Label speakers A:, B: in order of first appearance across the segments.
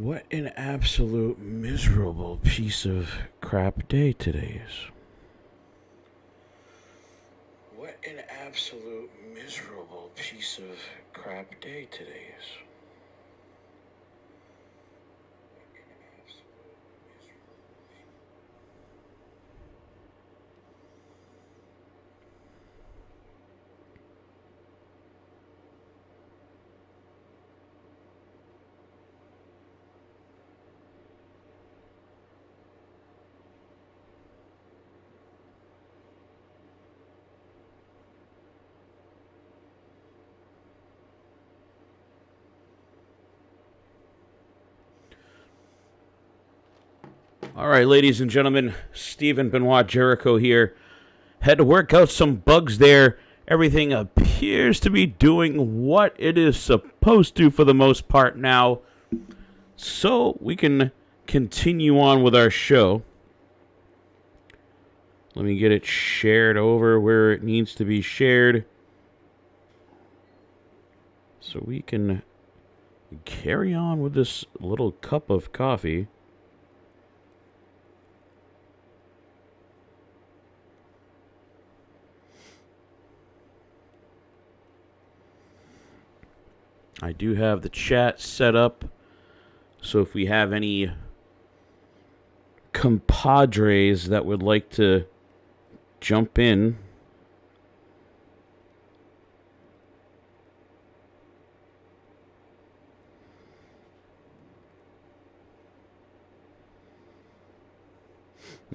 A: What an absolute miserable piece of crap day today is. What an absolute miserable piece of crap day today is. All right, ladies and gentlemen, Stephen Benoit Jericho here. Had to work out some bugs there. Everything appears to be doing what it is supposed to for the most part now. So we can continue on with our show. Let me get it shared over where it needs to be shared, so we can carry on with this little cup of coffee. I do have the chat set up, so if we have any compadres that would like to jump in,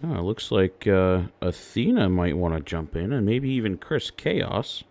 A: it looks like Athena might want to jump in, and maybe even Chris Chaos.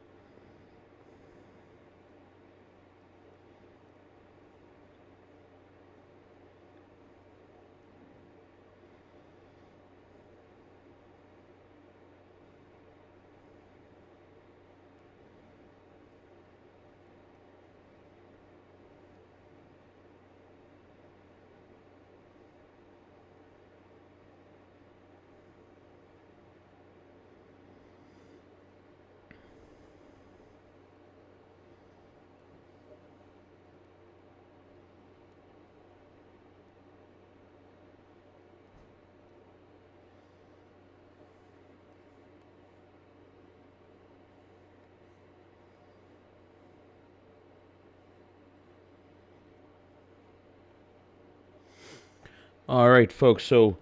A: All right, folks, so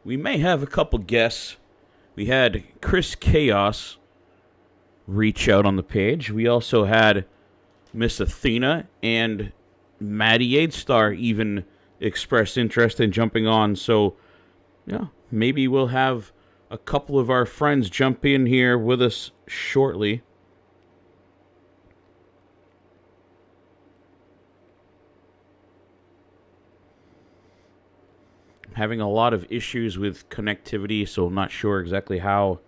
A: we may have a couple guests. We had Chris Chaos reach out on the page. We also had Miss Athena and Maddie Aidstar even expressed interest in jumping on. So, yeah, maybe we'll have a couple of our friends jump in here with us shortly. Having a lot of issues with connectivity, so I'm not sure exactly how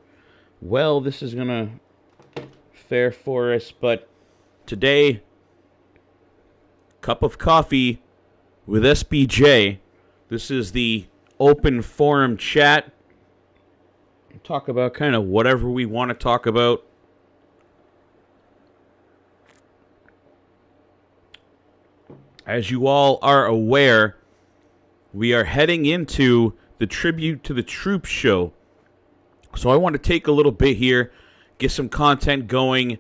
A: well this is going to fare for us. But today, cup of coffee with SBJ. This is the open forum chat. Talk about kind of whatever we want to talk about. As you all are aware, we are heading into the Tribute to the Troops show. So I want to take a little bit here, get some content going,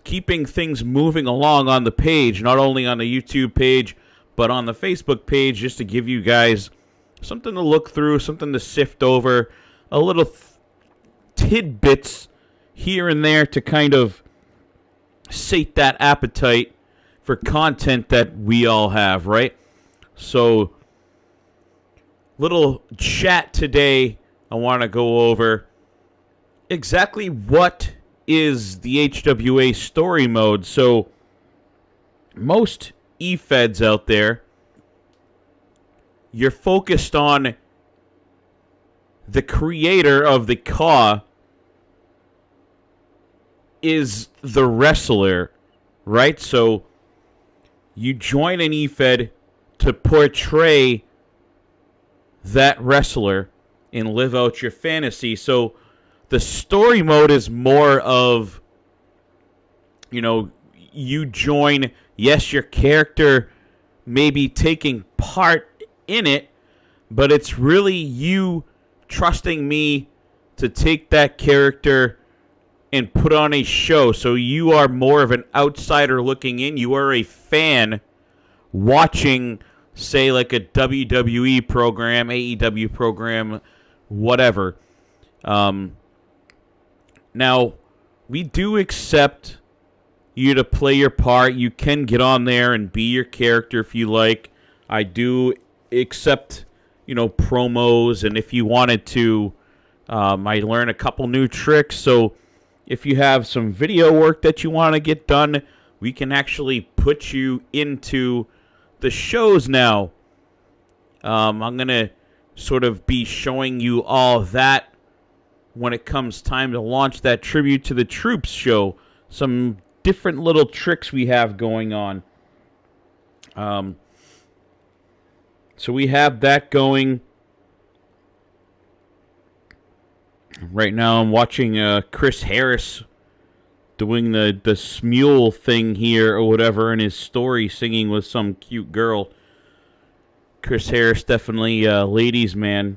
A: keeping things moving along on the page, not only on the YouTube page, but on the Facebook page, just to give you guys something to look through, something to sift over, a little tidbits here and there to kind of sate that appetite for content that we all have, right? So, little chat today, I want to go over exactly what is the HWA story mode. So, most E-Feds out there, you're focused on the creator of the CAW is the wrestler, right? So, you join an E-Fed to portray that wrestler and live out your fantasy. So the story mode is more of, you join, yes, your character maybe taking part in it, but it's really you trusting me to take that character and put on a show. So you are more of an outsider looking in. You are a fan watching, say, like a WWE program, AEW program, whatever. Now, we do accept you to play your part. You can get on there and be your character if you like. I do accept, promos, and if you wanted to, I learned a couple new tricks. So if you have some video work that you want to get done, we can actually put you into the shows now. I'm going to sort of be showing you all that when it comes time to launch that Tribute to the Troops show. Some different little tricks we have going on. So we have that going. Right now I'm watching Chris Harris doing the Smule thing here or whatever in his story, singing with some cute girl. Chris Harris, definitely ladies' man.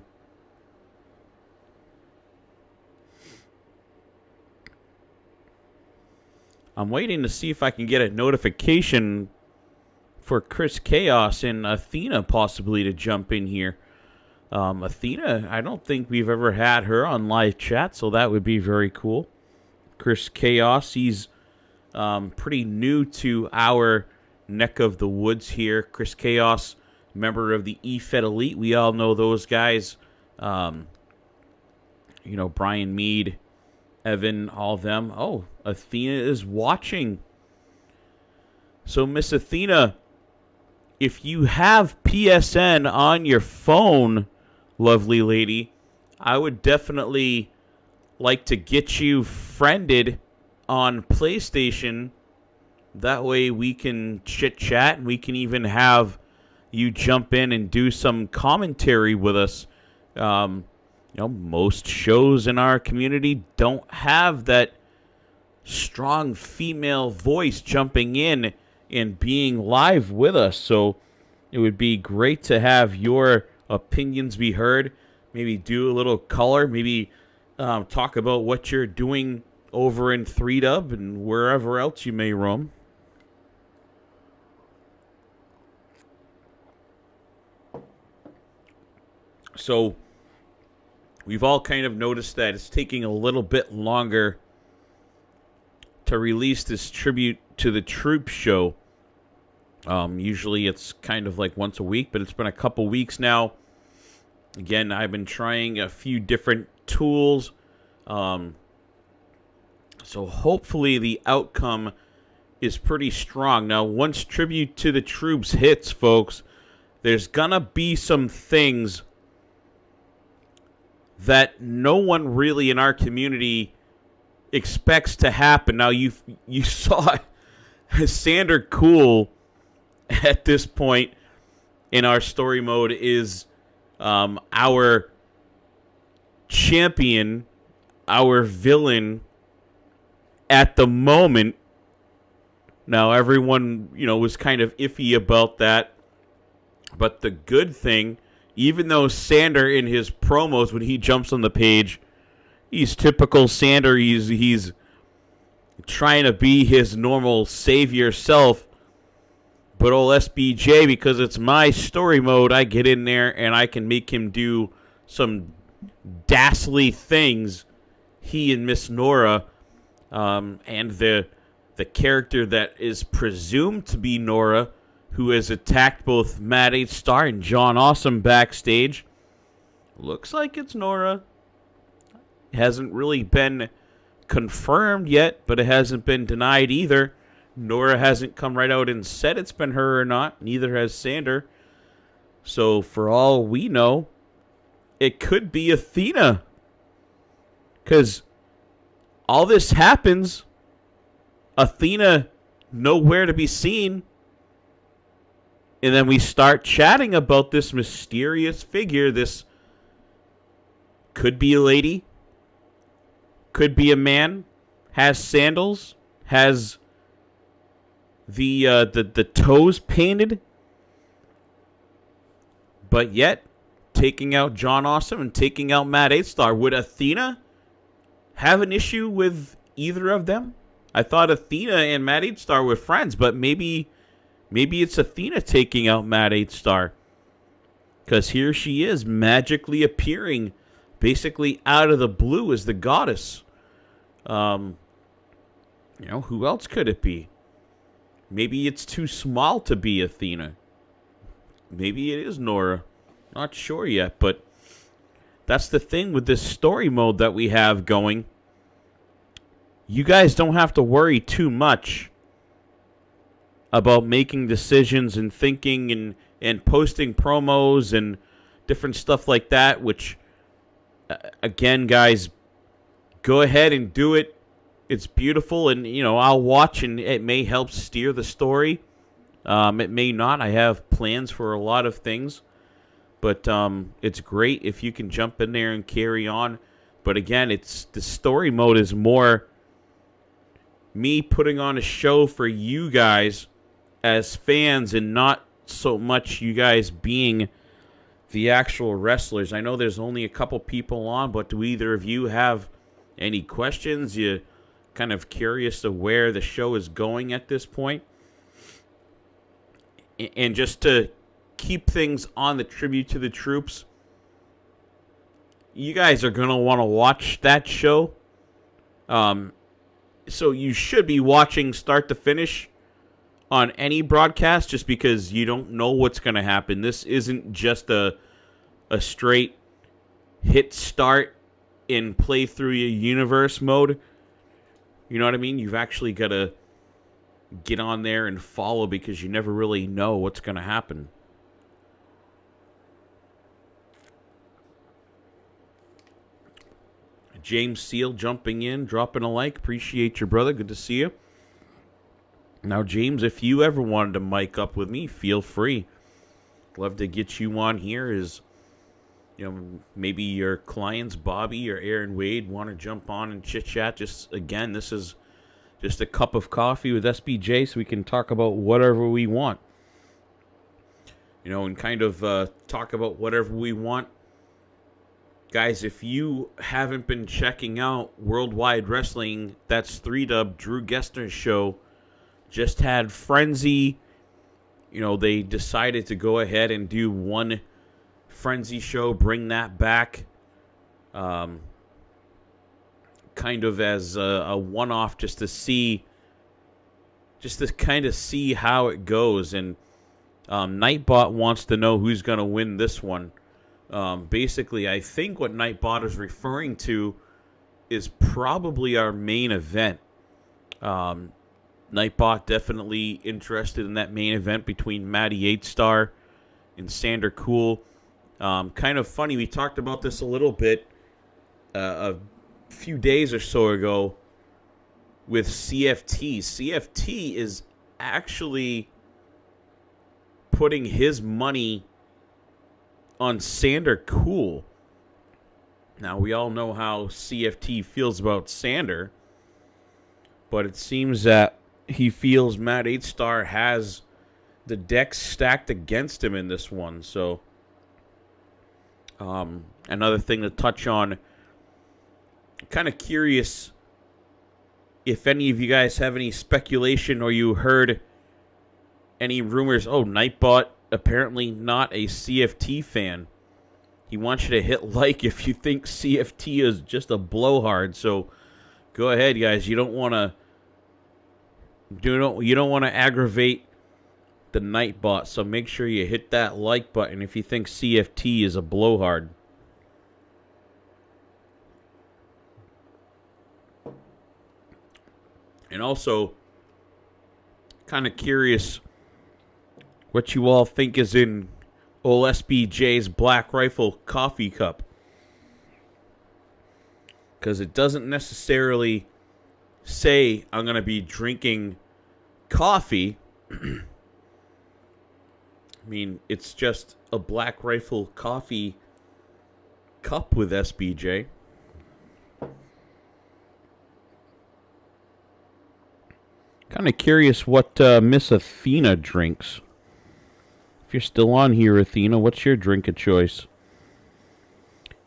A: I'm waiting to see if I can get a notification for Chris Chaos and Athena possibly to jump in here. Athena, I don't think we've ever had her on live chat, so that would be very cool. Chris Chaos, he's pretty new to our neck of the woods here. Chris Chaos, member of the EFED Elite. We all know those guys. Brian Mead, Evan, all of them. Oh, Athena is watching. So, Miss Athena, if you have PSN on your phone, lovely lady, I would definitely like to get you friended on PlayStation. That way we can chit-chat, and we can even have you jump in and do some commentary with us. Most shows in our community don't have that strong female voice jumping in and being live with us. So it would be great to have your opinions be heard. Maybe do a little color. Maybe talk about what you're doing over in 3Dub and wherever else you may roam. So we've all kind of noticed that it's taking a little bit longer to release this Tribute to the Troops show. Usually it's kind of like once a week, but it's been a couple weeks now. Again, I've been trying a few different tools. So hopefully the outcome is pretty strong. Now, once Tribute to the Troops hits, folks, there's gonna be some things that no one really in our community expects to happen. Now, you saw Sander Cool at this point in our story mode is our champion, our villain at the moment. Now, everyone, was kind of iffy about that. But the good thing, even though Sander in his promos, when he jumps on the page, he's typical Sander. He's trying to be his normal savior self. But old SBJ, because it's my story mode, I get in there and I can make him do some dastardly things. He and Miss Nora, and the character that is presumed to be Nora, who has attacked both Matt H. Star and John Awesome backstage. Looks like it's Nora. Hasn't really been confirmed yet, but it hasn't been denied either. Nora hasn't come right out and said it's been her or not. Neither has Sander. So for all we know, it could be Athena. Because all this happens, Athena nowhere to be seen. And then we start chatting about this mysterious figure. This could be a lady, could be a man, has sandals, has the toes painted. but yet taking out John Awesome and taking out Matt 8-Star. Would Athena have an issue with either of them? I thought Athena and Matt 8-Star were friends, but maybe it's Athena taking out Matt 8-Star. Because here she is magically appearing basically out of the blue as the goddess. Who else could it be? Maybe it's too small to be Athena. Maybe it is Nora. Not sure yet, but that's the thing with this story mode that we have going. You guys don't have to worry too much about making decisions and thinking and posting promos and different stuff like that, which, again, guys, go ahead and do it. It's beautiful, and, I'll watch, and it may help steer the story. It may not. I have plans for a lot of things, but it's great if you can jump in there and carry on. But again, the story mode is more me putting on a show for you guys as fans and not so much you guys being the actual wrestlers. I know there's only a couple people on, but do either of you have any questions? You kind of curious of where the show is going at this point? And just to keep things on the tribute to the troops, you guys are going to want to watch that show. So you should be watching start to finish on any broadcast, just because you don't know what's going to happen. This isn't just a straight hit start and play through your universe mode. You know what I mean? You've actually got to get on there and follow, because you never really know what's going to happen. James Seal jumping in, dropping a like. Appreciate you, brother. Good to see you. Now, James, if you ever wanted to mic up with me, feel free. Love to get you on here. Maybe your clients, Bobby or Aaron Wade, want to jump on and chit-chat. Again, this is just a cup of coffee with SBJ, so we can talk about whatever we want. And kind of talk about whatever we want. Guys, if you haven't been checking out Worldwide Wrestling, that's 3Dub, Drew Gessner's show, just had Frenzy. They decided to go ahead and do one Frenzy show, bring that back. Kind of as a one-off, just to kind of see how it goes. And Nightbot wants to know who's going to win this one. Basically, I think what Nightbot is referring to is probably our main event. Nightbot definitely interested in that main event between Matty 8-Star and Sander Cool. Kind of funny, we talked about this a little bit a few days or so ago with CFT. CFT is actually putting his money on Sander Cool. Now, we all know how CFT feels about Sander, but it seems that he feels Matt 8-Star has the deck stacked against him in this one. So, another thing to touch on, kind of curious if any of you guys have any speculation or you heard any rumors. Oh, Nightbot, apparently not a CFT fan. He wants you to hit like if you think CFT is just a blowhard. So go ahead, guys. You don't want to aggravate the Nightbot. So make sure you hit that like button if you think CFT is a blowhard. And also, kind of curious what you all think is in old SBJ's Black Rifle coffee cup. Because it doesn't necessarily say I'm going to be drinking coffee. I mean, it's just a Black Rifle coffee cup with SBJ. Kind of curious what Miss Athena drinks. If you're still on here, Athena, what's your drink of choice?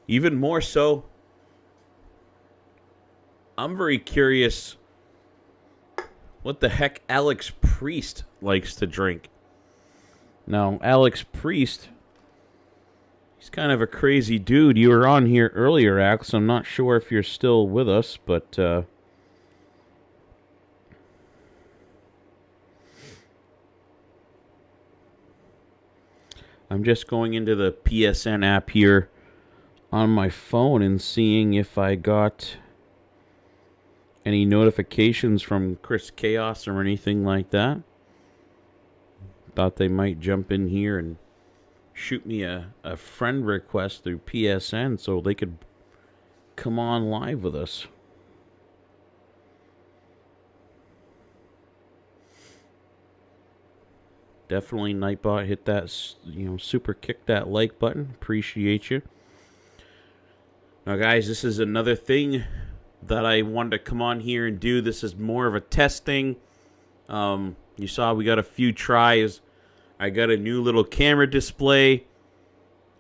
A: Even more so, I'm very curious what the heck Alex Priest likes to drink. Now, Alex Priest, he's kind of a crazy dude. You were on here earlier, Alex. I'm not sure if you're still with us, but I'm just going into the PSN app here on my phone and seeing if I got any notifications from Chris Chaos or anything like that. Thought they might jump in here and shoot me a friend request through PSN so they could come on live with us. Definitely, Nightbot, hit that, super kick that like button. Appreciate you. Now, guys, this is another thing that I wanted to come on here and do. This is more of a testing. You saw we got a few tries. I got a new little camera display.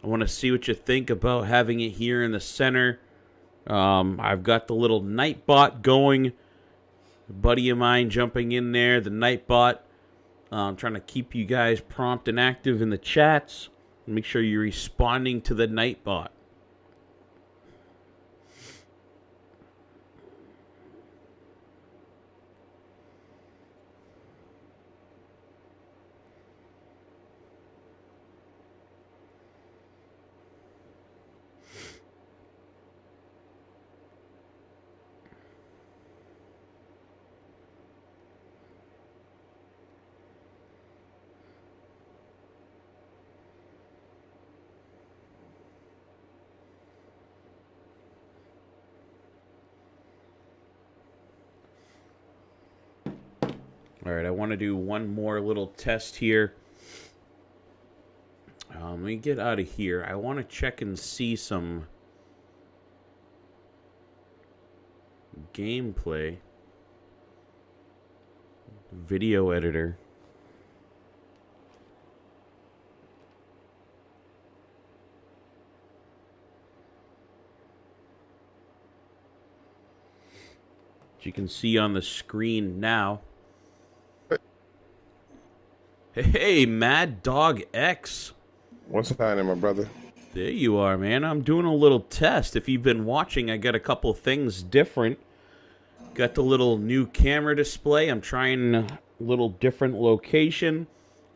A: I want to see what you think about having it here in the center. I've got the little Nightbot going. A buddy of mine jumping in there, the Nightbot. I'm trying to keep you guys prompt and active in the chats. Make sure you're responding to the Nightbot. All right, I want to do one more little test here. Let me get out of here. I want to check and see some gameplay. Video editor. As you can see on the screen now. Hey, Mad Dog X.
B: What's happening, my brother?
A: There you are, man. I'm doing a little test. If you've been watching, I got a couple things different. Got the little new camera display. I'm trying a little different location.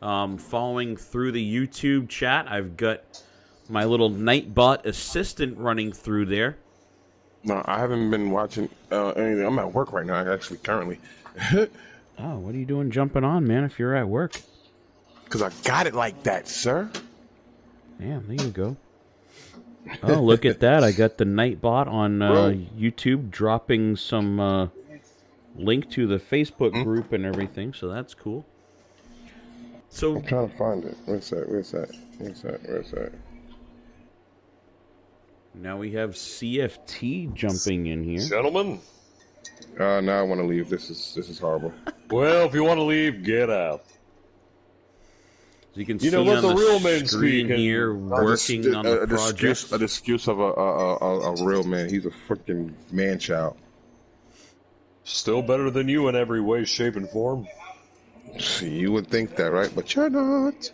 A: Following through the YouTube chat, I've got my little Nightbot assistant running through there.
B: No, I haven't been watching anything. I'm at work right now, actually, currently.
A: Oh, what are you doing jumping on, man, if you're at work?
B: Because I got it like that, sir.
A: Yeah, there you go. Oh, look at that. I got the Nightbot on YouTube dropping some link to the Facebook group and everything, so that's cool. So
B: I'm trying to find it. Where's that?
A: Now we have CFT jumping in here.
C: Gentlemen?
B: Now I want to leave. This is horrible.
C: Well, if you want to leave, get out.
A: As you can see
C: let
A: on
C: the
A: the
C: real men
A: screen
C: speak
A: here, working on the project.
B: An excuse of a real man. He's a freaking man-child.
C: Still better than you in every way, shape, and form.
B: You would think that, right? But you're not.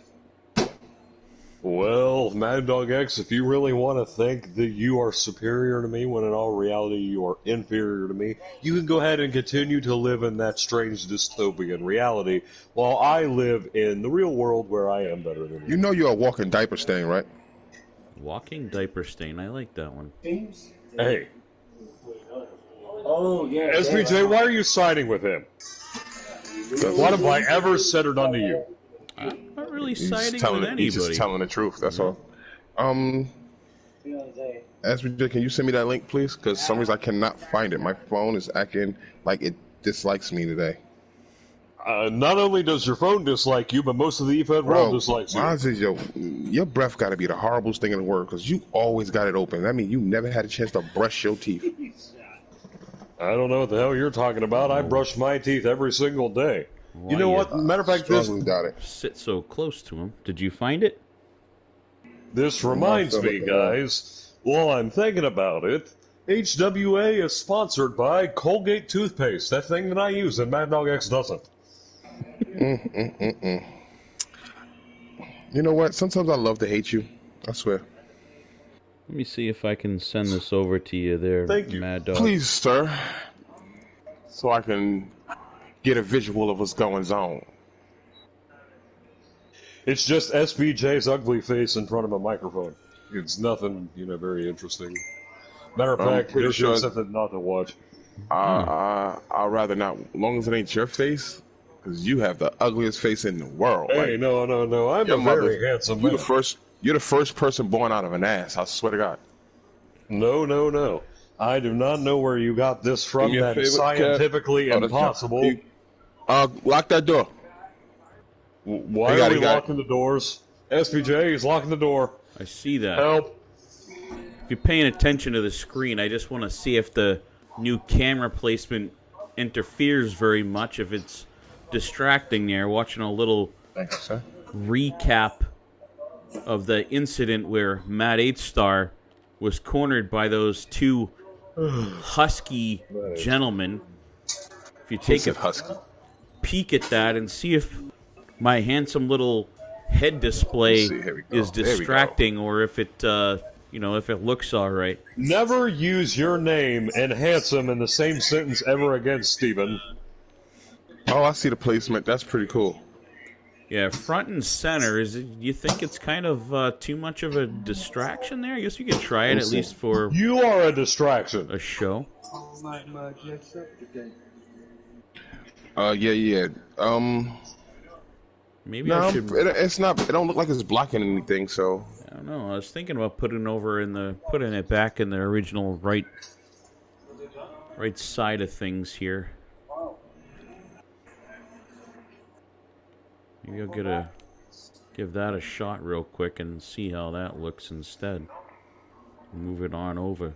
C: Well, Mad Dog X, if you really want to think that you are superior to me when in all reality you are inferior to me, you can go ahead and continue to live in that strange dystopian reality while I live in the real world where I am better than you.
B: You know you're a walking diaper stain, right?
A: Walking diaper stain. I like that one.
C: Hey.
D: Oh, yeah.
C: SBJ, why are you siding with him? What have I ever said or done to you?
A: I'm not really siding with anybody.
B: He's just telling the truth, that's all. SBJ, can you send me that link, please? Because for some reason I cannot find it. My phone is acting like it dislikes me today.
C: Not only does your phone dislike you, but most of the EFED world dislikes you.
B: Your breath got to be the horriblest thing in the world, because you always got it open. That means you never had a chance to brush your teeth.
C: I don't know what the hell you're talking about. I brush my teeth every single day. You
A: Why
C: know
A: you
C: what? Matter of fact,
B: Strongly doubt it.
A: sit so close to him? Did you find it?
C: this
B: I'm
C: reminds
B: still
C: me,
B: looking at it.
C: guys, while I'm thinking about it, HWA is sponsored by Colgate toothpaste. That thing that I use, and Mad Dog X doesn't.
B: You know what? Sometimes I love to hate you. I swear.
A: Let me see if I can send this over to you there,
C: Thank you.
A: Mad Dog.
B: Please, sir. So I can get a visual of what's going on.
C: It's just SBJ's ugly face in front of a microphone. It's nothing, very interesting. Matter of
B: I'm
C: fact,
B: pretty
C: there's
B: sure
C: something not to watch.
B: I'd rather not, as long as it ain't your face, because you have the ugliest face in the world.
C: Hey,
B: Like,
C: no. I'm
B: your
C: a
B: mother,
C: very handsome
B: you're
C: man.
B: the first person born out of an ass. I swear to God.
C: No. I do not know where you got this
B: Do
C: from.
B: me a
C: That is
B: favor, Cat.
C: scientifically
B: Oh, that's Cat.
C: impossible.
B: Lock that door.
C: Why
B: He got
C: are
B: it,
C: we
B: he got
C: locking the doors? SBJ is locking the door.
A: I see that.
C: Help.
A: If you're paying attention to the screen, I just want to see if the new camera placement interferes very much, if it's distracting there. Watching a little
B: Thanks, sir.
A: recap of the incident where Matt 8-Star was cornered by those two husky gentlemen. If you take a
B: Husky.
A: peek at that and see if my handsome little head display
B: Let's see, here we go.
A: is
B: There we go.
A: distracting or if it, if it looks all right.
C: Never use your name and handsome in the same sentence ever again, Steven.
B: Oh, I see the placement. That's pretty cool.
A: Yeah, front and center. You think it's kind of too much of a distraction there? I guess you could try it at least for
C: You are a distraction.
A: a show.
B: Yeah.
A: Maybe
B: No,
A: I should.
B: it's not. It don't look like it's blocking anything. So
A: I don't know. I was thinking about putting it back in the original right side of things here. Maybe I'll give that a shot real quick and see how that looks instead. Move it on over.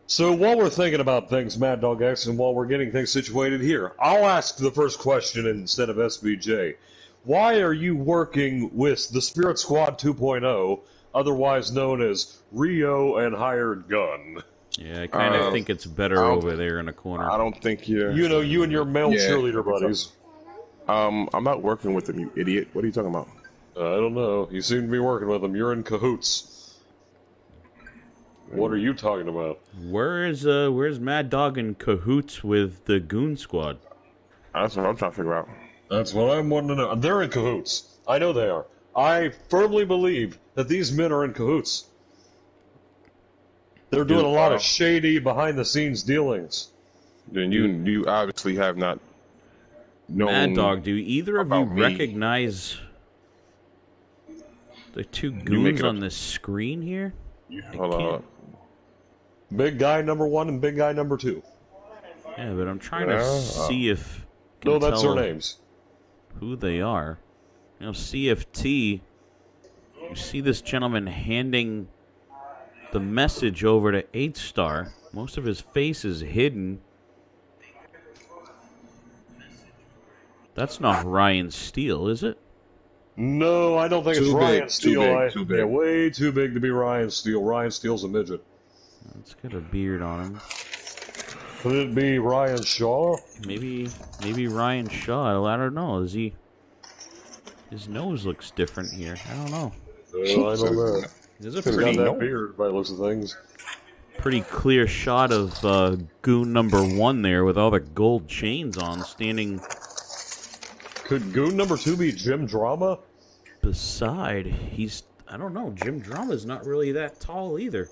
C: So while we're thinking about things, Mad Dog X, and while we're getting things situated here, I'll ask the first question instead of SBJ. Why are you working with the Spirit Squad 2.0, otherwise known as Rio and Hired Gun?
A: Yeah, I kind of think it's better over there in the corner.
B: I don't think you're.
C: You and your male cheerleader buddies.
B: I'm not working with them, you idiot. What are you talking about?
C: I don't know. You seem to be working with them. You're in cahoots. What are you talking about?
A: Where's Mad Dog in cahoots with the Goon Squad?
B: That's what I'm trying to figure out.
C: That's what I'm wanting to know. They're in cahoots. I know they are. I firmly believe that these men are in cahoots. They're doing a lot of shady behind-the-scenes dealings.
B: Then you obviously have not known.
A: Mad Dog, do either of you
B: about me.
A: recognize the two goons on the screen here?
B: Hold on.
C: Big guy number 1 and big guy number 2.
A: Yeah, but I'm trying to see if
C: No, that's their names.
A: Who they are. You know, CFT. You see this gentleman handing the message over to 8-Star. Most of his face is hidden. That's not Ryan Steele, is it?
C: No, I don't think it's Ryan Steele.
B: Too big.
C: Yeah, way too big to be Ryan Steele. Ryan Steele's a midget.
A: It's got a beard on him.
C: Could it be Ryan Shaw?
A: Maybe Ryan Shaw. I don't know. His nose looks different here. I don't know.
C: I don't know.
A: There's a
C: He's got that beard by the looks of things.
A: pretty clear shot of goon number 1 there with all the gold chains on, standing
C: Could goon number 2 be Jim Drama?
A: beside. I don't know. Jim Drama's not really that tall either.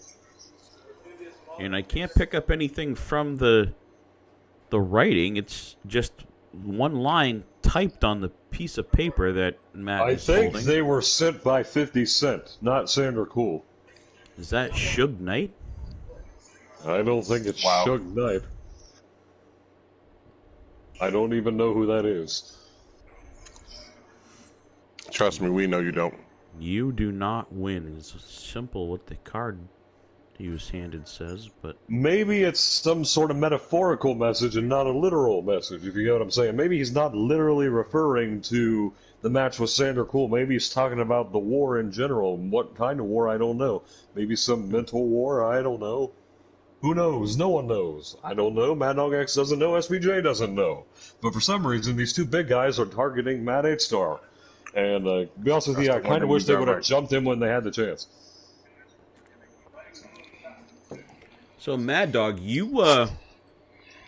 A: And I can't pick up anything from the writing. It's just one line typed on the piece of paper that Matt is holding.
C: I think they were sent by 50 Cent, not Sandra Cool.
A: Is that Suge Knight?
C: I don't think it's Suge Knight. I don't even know who that is.
B: Trust me, we know you don't.
A: You do not win. It's simple what the card he was handed says, but
C: maybe it's some sort of metaphorical message and not a literal message, if you get what I'm saying. Maybe he's not literally referring to the match with Sander Cool. Maybe he's talking about the war in general. What kind of war, I don't know. Maybe some mental war, I don't know. Who knows? No one knows. I don't know. Mad Dog X doesn't know. SBJ doesn't know. But for some reason, these two big guys are targeting Mad 8-Star. And to be honest with you, I kind of wish they would have jumped him when they had the chance.
A: So, Mad Dog, you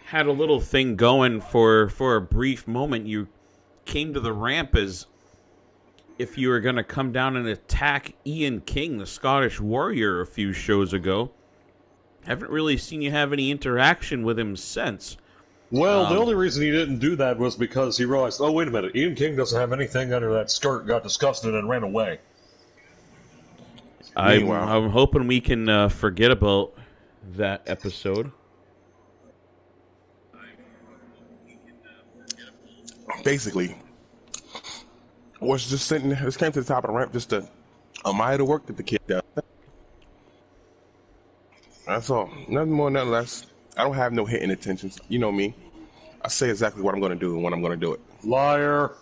A: had a little thing going for a brief moment. You came to the ramp as if you were going to come down and attack Ian King, the Scottish Warrior, a few shows ago. Haven't really seen you have any interaction with him since.
C: Well, the only reason he didn't do that was because he realized, oh, wait a minute, Ian King doesn't have anything under that skirt, got disgusted, and ran away.
A: I'm hoping we can forget about that episode.
B: Basically, I was just sitting there, just came to the top of the ramp just to admire the work that the kid does. That's all. Nothing more, nothing less. I don't have no hidden intentions. You know me. I say exactly what I'm going to do and when I'm going to do it.
C: Liar.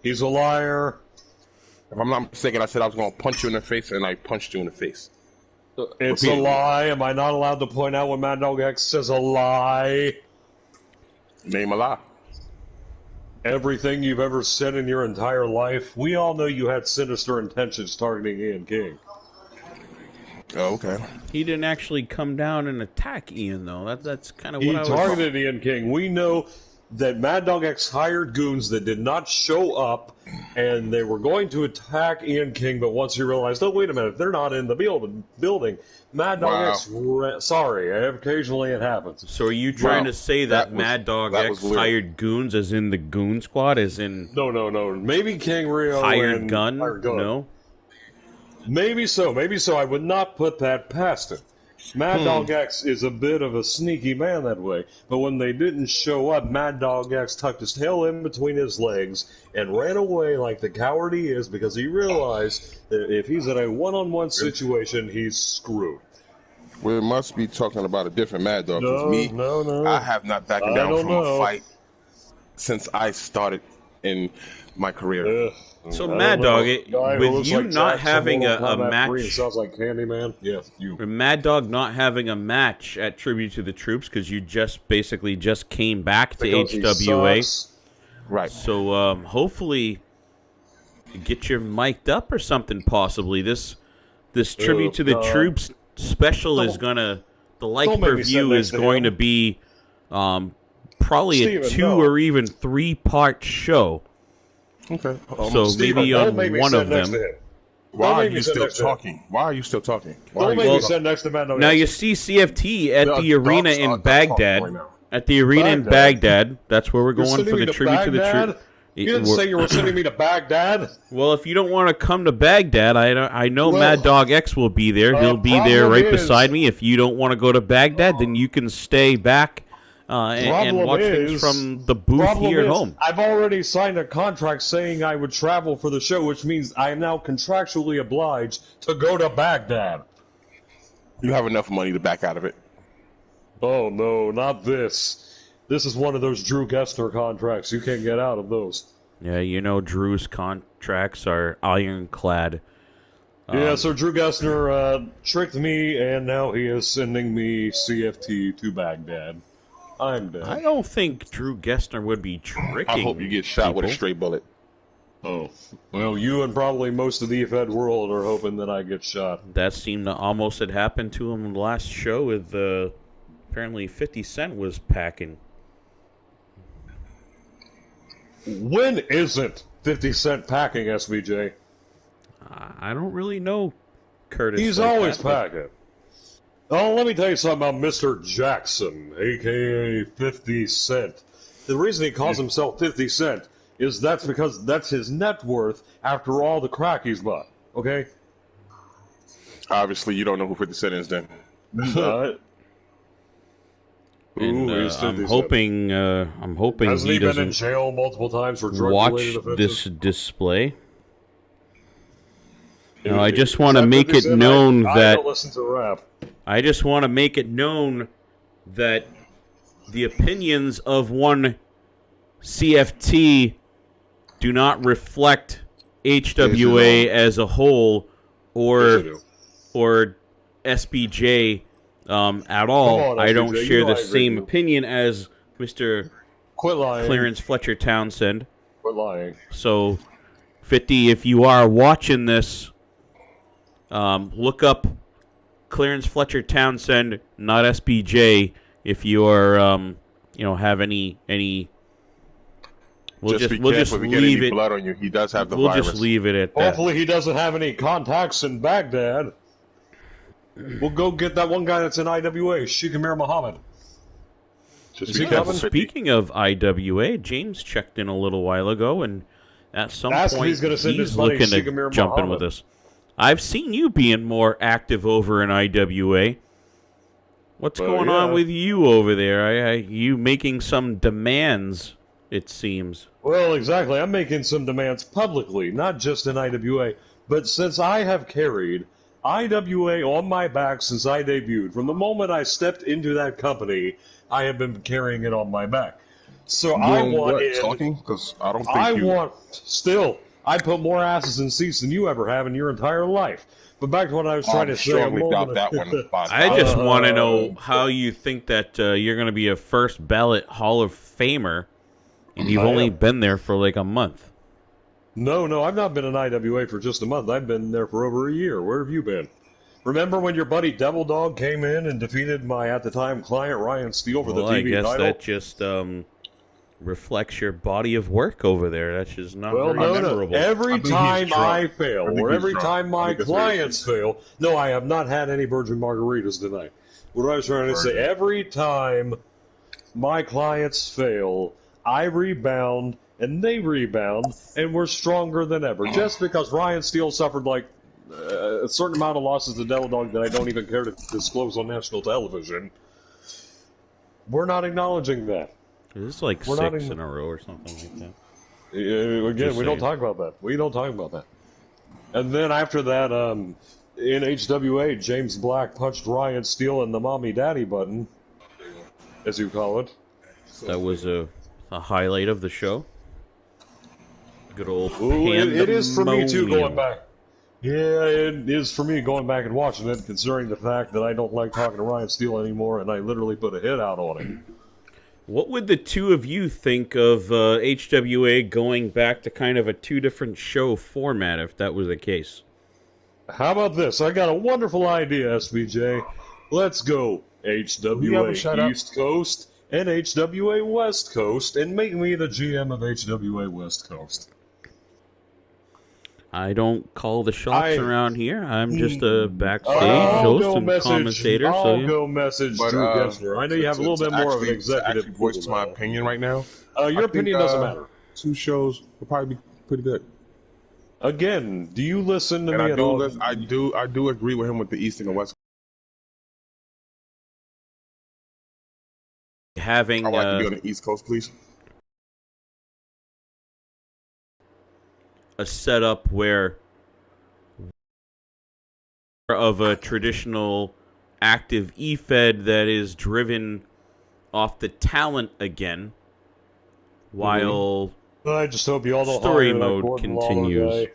C: He's a liar.
B: If I'm not mistaken, I said I was going to punch you in the face, and I punched you in the face.
C: It's
B: Repeat.
C: a lie. Am I not allowed to point out when Mad Dog X says a lie?
B: Name a lie.
C: Everything you've ever said in your entire life, we all know you had sinister intentions targeting Ian King.
B: Oh, okay.
A: He didn't actually come down and attack Ian, though. That's kind of what
C: He
A: I was...
C: targeted Ian King. We know that Mad Dog X hired goons that did not show up, and they were going to attack Ian King, but once he realized, oh, wait a minute, they're not in the building, Mad Dog X, sorry, occasionally it happens.
A: So are you trying to say that Mad Dog X hired goons, as in the goon squad, as in...
C: No. Maybe King Rio
A: hired gun? No?
C: Maybe so. I would not put that past him. Mad Dog X is a bit of a sneaky man that way, but when they didn't show up, Mad Dog X tucked his tail in between his legs and ran away like the coward he is because he realized that if he's in a one-on-one situation, he's screwed.
B: We must be talking about a different Mad Dog.
C: No.
B: I have not backed down from a fight since I started in my career.
A: So, Mad Dog, with you not having a match...
C: Sounds like Candyman. Yes, you.
A: With Mad Dog not having a match at Tribute to the Troops, because you basically just came back to HWA.
B: Right.
A: So, hopefully, get you mic'd up or something, possibly. This Tribute to the Troops special is going to... The like-per-view is going to be probably a 2 or even 3-part show.
B: Okay.
A: So
C: Steven,
A: maybe on one of them.
B: Why are you still talking? Don't
C: make me sit next to Mad Dog X.
A: Now you see CFT at the arena in Baghdad. At the arena in Baghdad. That's where we're going for the tribute to the troop.
C: You didn't say you were sending me to Baghdad.
A: Well, if you don't want to come to Baghdad, I know Mad Dog X will be there. He'll be there right beside me. If you don't want to go to Baghdad, then you can stay back and watch things from the booth here at home.
C: I've already signed a contract saying I would travel for the show, which means I am now contractually obliged to go to Baghdad.
B: You have enough money to back out of it.
C: Oh, no, not this. This is one of those Drew Gessner contracts. You can't get out of those.
A: Yeah, you know Drew's contracts are ironclad.
C: Yeah, so Drew Gessner tricked me, and now he is sending me CFT to Baghdad. I'm dead.
A: I don't think Drew Gessner would be tricking.
B: I hope you get shot with a stray bullet.
C: Oh. Well, you and probably most of the Fed world are hoping that I get shot.
A: That seemed to almost had happened to him the last show with apparently 50 Cent was packing.
C: When isn't 50 Cent packing, SBJ?
A: I don't really know, Curtis.
C: He's always packing. Oh, let me tell you something about Mr. Jackson, a.k.a. 50 Cent. The reason he calls himself 50 Cent is because that's his net worth after all the crack he's bought, okay?
B: Obviously, you don't know who 50 Cent is then.
A: I'm hoping
C: Hasn't
A: he
C: been
A: doesn't
C: in jail multiple times for
A: watch
C: drug-related offenses?
A: this display. No, I just want to make it known
C: I
A: that
C: don't listen to rap.
A: I just want to make it known that the opinions of one CFT do not reflect HWA as a whole or SBJ at all.
C: Come on,
A: I don't
C: SBJ,
A: share the
C: I agree
A: same
C: with you.
A: opinion as Mr.
C: Quit lying.
A: Clarence Fletcher Townsend.
C: Quit lying.
A: So, 50, if you are watching this, look up Clarence Fletcher Townsend, not SBJ. If you are, have any, we'll just leave it.
B: Blood on you. He does have the
A: we'll
B: virus.
A: just leave it at that.
C: Hopefully he doesn't have any contacts in Baghdad. We'll go get that one guy that's in IWA, Shikhamir Muhammad. Is he coming?
A: Speaking of IWA, James checked in a little while ago, and at some point
C: he's
A: looking to jump in with us. I've seen you being more active over in IWA. What's going on with you over there? You making some demands, it seems.
C: Well, exactly. I'm making some demands publicly, not just in IWA. But since I have carried IWA on my back since I debuted, from the moment I stepped into that company, I have been carrying it on my back. So I want
B: talking? Because I don't think
C: I put more asses in seats than you ever have in your entire life. But back to what I was trying to say.
A: I just want to know how you think that you're going to be a first ballot Hall of Famer, and you've only been there for like a month.
C: No, I've not been in IWA for just a month. I've been there for over a year. Where have you been? Remember when your buddy Devil Dog came in and defeated my, at the time, client Ryan Steele for the TV title?
A: I guess that just reflects your body of work over there. That's just not very memorable.
C: No. Every time I fail, or every time my clients fail, no, I have not had any virgin margaritas tonight. What I was trying to say, every time my clients fail, I rebound, and they rebound, and we're stronger than ever. Just because Ryan Steele suffered like a certain amount of losses to Devil Dog that I don't even care to disclose on national television, we're not acknowledging that.
A: It's like six in a row or something like that.
C: Again, we don't talk about that. We don't talk about that. And then after that, in HWA, James Black punched Ryan Steele in the mommy daddy button, as you call it.
A: That was a highlight of the show. Good old pandemonium.
C: It is for me too, going back. Yeah, it is for me going back and watching it, considering the fact that I don't like talking to Ryan Steele anymore, and I literally put a hit out on him.
A: What would the two of you think of HWA going back to kind of a two different show format if that was the case?
C: How about this? I got a wonderful idea, SBJ. Let's go HWA East Coast and HWA West Coast, and make me the GM of HWA West Coast.
A: I don't call the shots around here. I'm just a backstage host and commentator.
C: I'll go message Drew Gessler. I know you have a little bit more of an executive.
B: Voice my opinion right now.
C: Your opinion doesn't matter.
B: 2 shows will probably be pretty good.
C: Again, do you listen to me at all?
B: I do agree with him with the East and the West.
A: I'd like
B: to be on the East Coast, please.
A: A setup where of a traditional active E-Fed that is driven off the talent again, while
C: I just hope you all don't
A: story mode continues.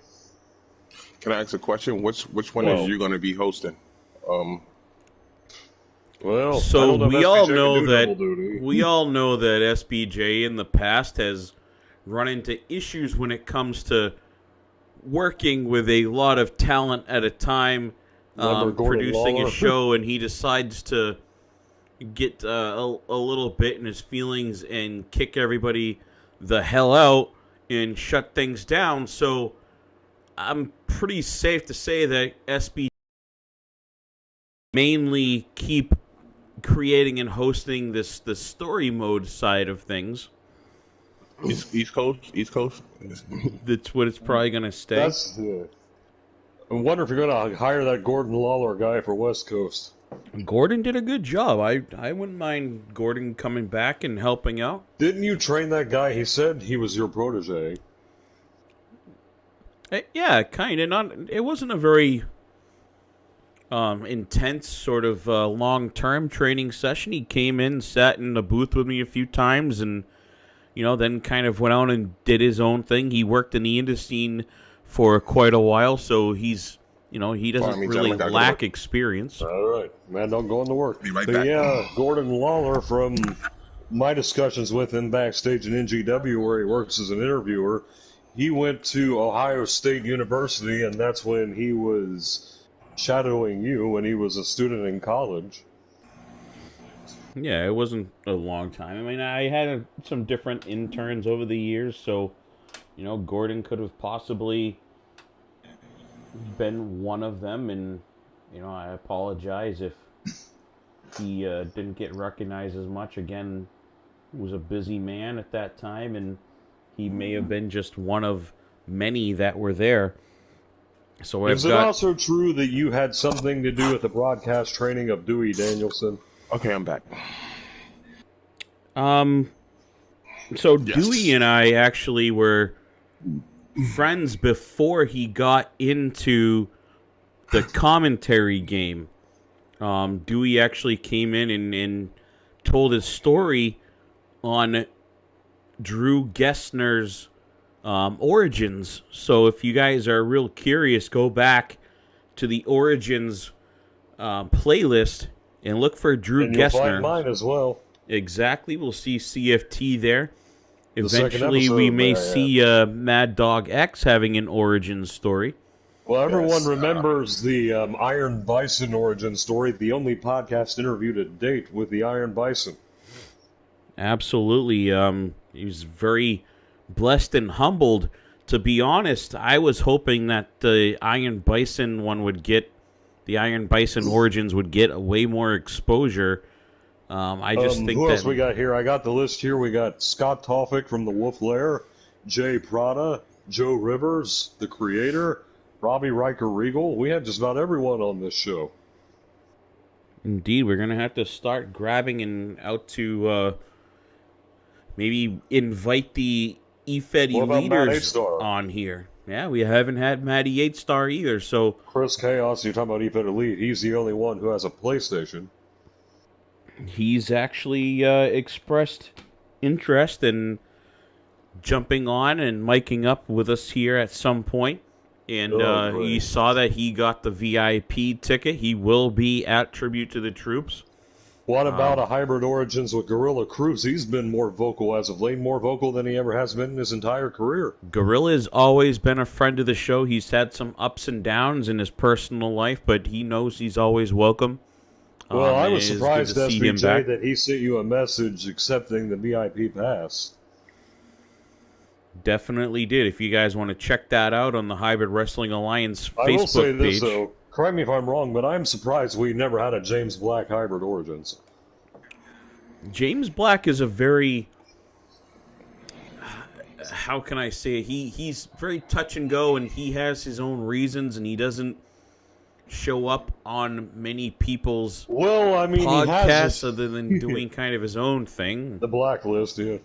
B: Can I ask a question? Which one is you going to be hosting?
C: Well,
A: so we all know that SBJ in the past has run into issues when it comes to working with a lot of talent at a time, producing a show, and he decides to get a little bit in his feelings and kick everybody the hell out and shut things down. So I'm pretty safe to say that SBJ mainly keep creating and hosting the story mode side of things.
B: East Coast.
A: That's what it's probably going to stay.
C: I wonder if you're going to hire that Gordon Lawler guy for West Coast.
A: Gordon did a good job. I wouldn't mind Gordon coming back and helping out.
C: Didn't you train that guy? He said he was your protege.
A: Yeah, kind of. It wasn't a very intense sort of long-term training session. He came in, sat in the booth with me a few times, and then kind of went out and did his own thing. He worked in the indie scene for quite a while, so he's he doesn't really lack experience.
C: All right, man, don't go into work.
B: Be right back.
C: Yeah, Gordon Lawler, from my discussions with him backstage in NGW, where he works as an interviewer, he went to Ohio State University, and that's when he was shadowing you when he was a student in college.
A: Yeah, it wasn't a long time. I mean, I had some different interns over the years, so Gordon could have possibly been one of them, and I apologize if he didn't get recognized as much. Again, he was a busy man at that time, and he may have been just one of many that were there. So
C: is it also true that you had something to do with the broadcast training of Dewey Danielson?
B: Okay, I'm back.
A: So yes. Dewey and I actually were friends before he got into the commentary game. Dewey actually came in and told his story on Drew Gessner's Origins. So if you guys are real curious, go back to the Origins playlist and look for Drew
C: and
A: Gessner.
C: You'll find mine as well.
A: Exactly. We'll see CFT there. Eventually, we may see Mad Dog X having an origin story.
C: Well, everyone remembers the Iron Bison origin story, the only podcast interview to date with the Iron Bison.
A: Absolutely. He was very blessed and humbled. To be honest, I was hoping that the Iron Bison Origins would get way more exposure. I just think
C: who else we got here? I got the list here. We got Scott Toffick from the Wolf Lair, Jay Prada, Joe Rivers, the creator, Robbie Riker Regal. We had just about everyone on this show.
A: Indeed, we're going to have to start grabbing and out to maybe invite the eFed leaders on here. Yeah, we haven't had Matty 8-Star either. So
C: Chris Chaos, you're talking about eFed Elite. He's the only one who has a PlayStation.
A: He's actually expressed interest in jumping on and miking up with us here at some point. And he saw that he got the VIP ticket. He will be at Tribute to the Troops.
C: What about a hybrid origins with Gorilla Cruz? He's been more vocal as of late, more vocal than he ever has been in his entire career.
A: Gorilla's always been a friend of the show. He's had some ups and downs in his personal life, but he knows he's always welcome.
C: Well, I was surprised, SBJ, that he sent you a message accepting the VIP pass.
A: Definitely did. If you guys want to check that out on the Hybrid Wrestling Alliance Facebook page.
C: I will say this, though. Correct me if I'm wrong, but I'm surprised we never had a James Black Hybrid Origins.
A: James Black is a very... How can I say it? He's very touch and go, and he has his own reasons, and he doesn't show up on many people's podcasts other than doing kind of his own thing.
C: The Blacklist, yeah.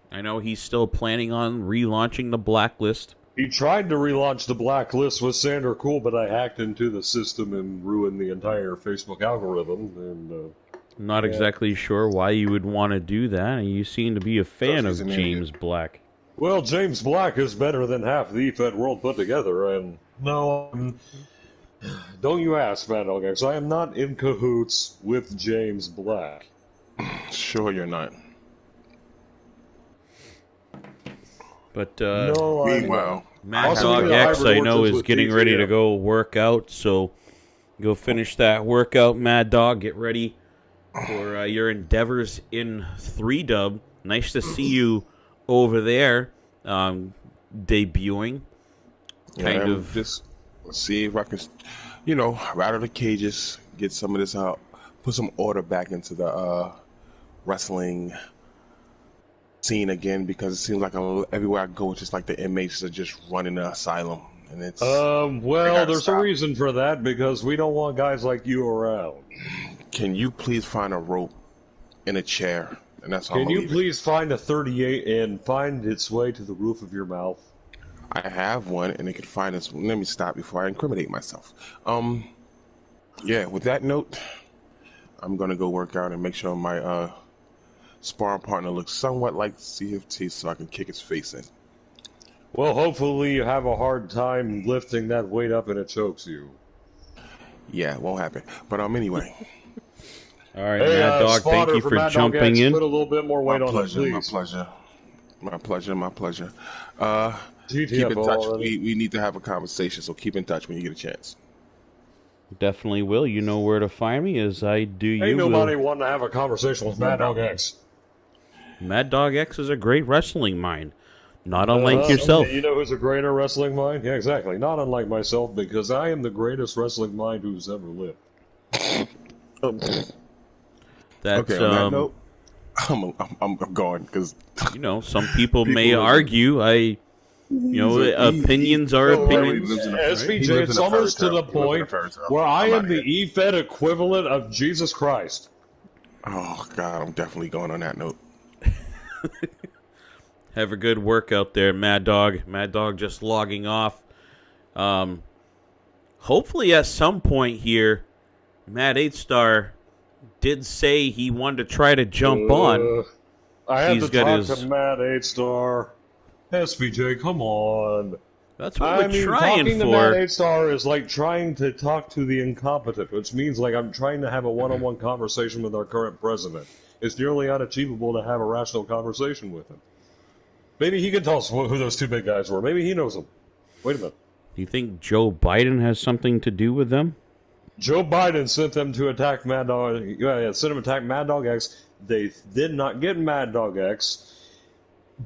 A: I know he's still planning on relaunching the Blacklist.
C: He tried to relaunch the Blacklist with Sander Cool, but I hacked into the system and ruined the entire Facebook algorithm. And
A: not exactly sure why you would want to do that. You seem to be a fan of James Black.
C: Well, James Black is better than half the eFed world put together, and no, don't you ask, Mad Dog X. I am not in cahoots with James Black.
B: Sure you're not.
A: But
B: meanwhile,
A: Mad Dog X, I know, is getting ready to go work out, so go finish that workout, Mad Dog. Get ready for your endeavors in 3-Dub. Nice to see you over there, debuting. Kind of
B: just see if I can, rattle the cages, get some of this out, put some order back into the wrestling scene again, because it seems like everywhere I go, it's just like the inmates are just running the asylum, and it's
C: there's a reason for that, because we don't want guys like you around.
B: Can you please find a rope and a chair, and that's all.
C: Can you please find a 38 and find its way to the roof of your mouth?
B: I have one, and it could find its. Let me stop before I incriminate myself. Yeah, with that note, I'm gonna go work out and make sure my sparring partner looks somewhat like CFT so I can kick his face in.
C: Well, hopefully you have a hard time lifting that weight up and it chokes you.
B: Yeah, it won't happen. But anyway.
A: All right,
C: Hey,
A: Mad Dog, thank
C: spotter
A: you
C: for
A: for
C: Mad Dog
A: jumping
C: X,
A: in.
C: put a little bit more weight on him,
B: My
C: please.
B: pleasure. My pleasure, my pleasure. Keep in touch.
C: already.
B: We need to have a conversation, so keep in touch when you get a chance.
A: Definitely will. You know where to find me, as I do you.
C: Ain't nobody wanting to have a conversation with Mad Dog X.
A: Mad Dog X is a great wrestling mind. Not unlike yourself.
C: You know who's a greater wrestling mind? Yeah, exactly. Not unlike myself, because I am the greatest wrestling mind who's ever lived.
A: That's,
B: Okay, on that note, I'm gone because
A: you know, some people may argue. Opinions are opinions.
C: SBJ, it's almost to the point where I am the E-Fed equivalent of Jesus Christ.
B: Oh, God, I'm definitely going on that note.
A: Have a good workout there, Mad Dog. Mad Dog just logging off. Hopefully at some point here, Mad 8-Star did say he wanted to try to jump on.
C: I have to talk to Mad 8-Star. SBJ, come on.
A: That's what we're trying
C: talking
A: for.
C: to Mad 8-Star is like trying to talk to the incompetent, which means like I'm trying to have a one-on-one conversation with our current president. It's nearly unachievable to have a rational conversation with him. Maybe he can tell us who those two big guys were. Maybe he knows them. Wait a minute.
A: Do you think Joe Biden has something to do with them?
C: Joe Biden sent them to attack Mad Dog. Yeah, sent them to attack Mad Dog X. They did not get Mad Dog X,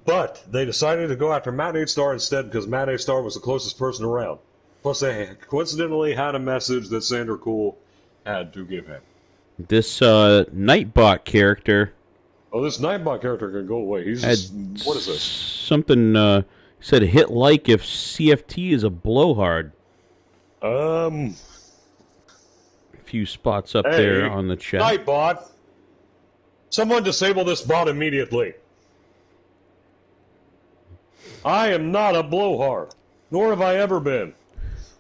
C: but they decided to go after Mad 8-Star instead because Mad 8-Star was the closest person around. Plus, they coincidentally had a message that Sandra Cool had to give him.
A: This Nightbot character.
C: Oh, this Nightbot character can go away. He's just, what is this?
A: Something said hit like if CFT is a blowhard. A few spots up there on the chat.
C: Nightbot, someone disable this bot immediately. I am not a blowhard, nor have I ever been.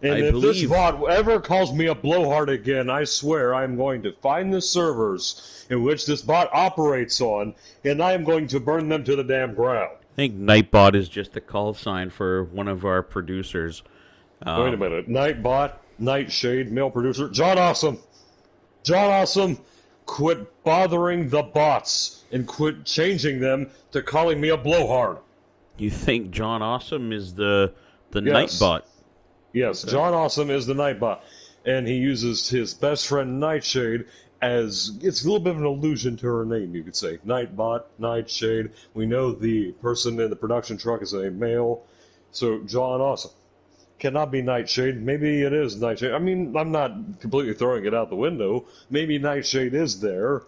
C: And if this bot ever calls me a blowhard again, I swear I am going to find the servers in which this bot operates on, and I am going to burn them to the damn ground.
A: I think Nightbot is just a call sign for one of our producers.
C: Wait a minute. Nightbot, Nightshade, male producer. John Awesome. John Awesome, quit bothering the bots and quit changing them to calling me a blowhard.
A: You think John Awesome is the Nightbot?
C: Yes, John Awesome is the Nightbot, and he uses his best friend Nightshade as, it's a little bit of an allusion to her name, you could say. Nightbot, Nightshade. We know the person in the production truck is a male, so John Awesome. Cannot be Nightshade. Maybe it is Nightshade. I mean, I'm not completely throwing it out the window. Maybe Nightshade is there.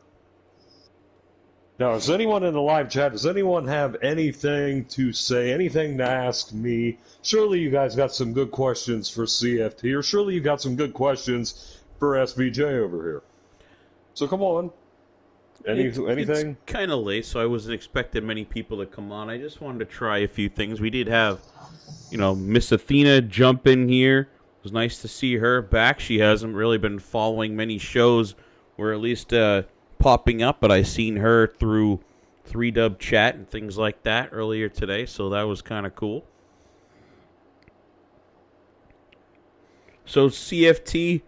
C: Now, is anyone in the live chat, does anyone have anything to say, anything to ask me? Surely you guys got some good questions for CFT, or surely you got some good questions for SBJ over here. So come on. Anything?
A: It's kind of late, so I wasn't expecting many people to come on. I just wanted to try a few things. We did have, Miss Athena jump in here. It was nice to see her back. She hasn't really been following many shows, or at least popping up, but I seen her through 3Dub chat and things like that earlier today, so that was kind of cool. So CFT,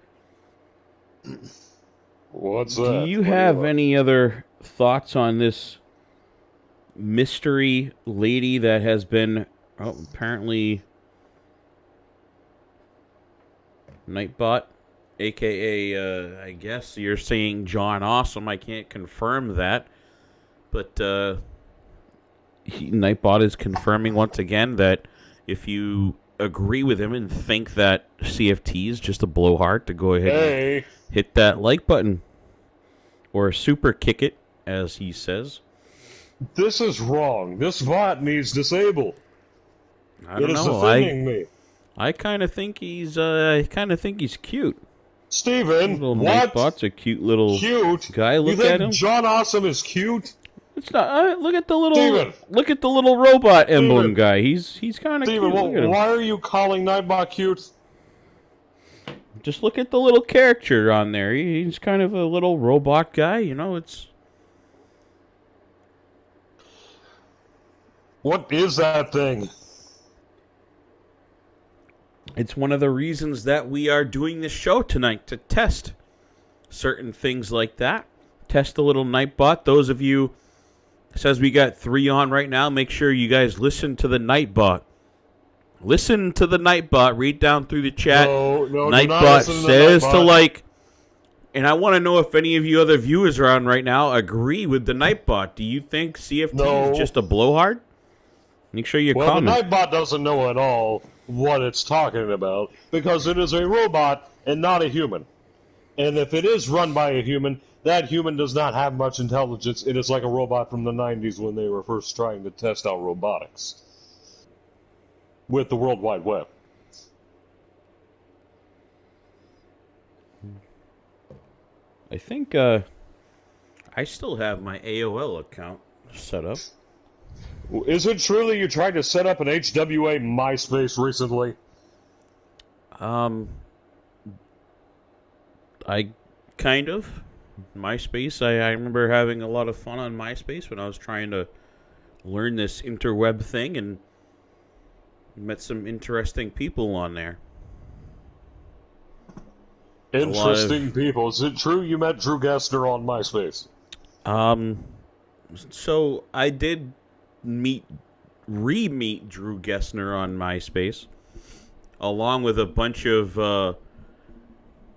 C: what's that?
A: Do you have any other thoughts on this mystery lady that has been apparently Nightbot? AKA, I guess you're saying John Awesome. I can't confirm that. But Nightbot is confirming once again that if you agree with him and think that CFT is just a blowhard, to go ahead and hit that like button. Or super kick it, as he says.
C: This is wrong. This bot needs disabled.
A: I don't know.
C: It is offending me.
A: I kind of think he's cute.
C: Steven,
A: what? Nightbot's a cute little guy. Look at him.
C: John Awesome is cute?
A: It's not. Look at the little robot emblem guy. He's kind of cute.
C: Steven, why are you calling Nightbot cute?
A: Just look at the little character on there. He's kind of a little robot guy, you know,
C: What is that thing?
A: It's one of the reasons that we are doing this show tonight, to test certain things like that. Test a little Nightbot. Those of you, says we got 3 on right now, make sure you guys listen to the Nightbot. Listen to the Nightbot. Read down through the chat.
C: No,
A: Nightbot says to like. And I want to know if any of you other viewers are on right now agree with the Nightbot. Do you think CFT is just a blowhard? Make sure you comment.
C: Well, the Nightbot doesn't know at all what it's talking about because it is a robot and not a human. And if it is run by a human, that human does not have much intelligence. It is like a robot from the 90s when they were first trying to test out robotics with the World Wide Web.
A: I think I still have my AOL account set up.
C: Is it true that you tried to set up an HWA MySpace recently?
A: I kind of. MySpace, I remember having a lot of fun on MySpace when I was trying to learn this interweb thing, and met some interesting people on there.
C: Interesting people. Is it true you met Drew Gessner on MySpace?
A: So I did re-meet Drew Gessner on MySpace, along with a bunch of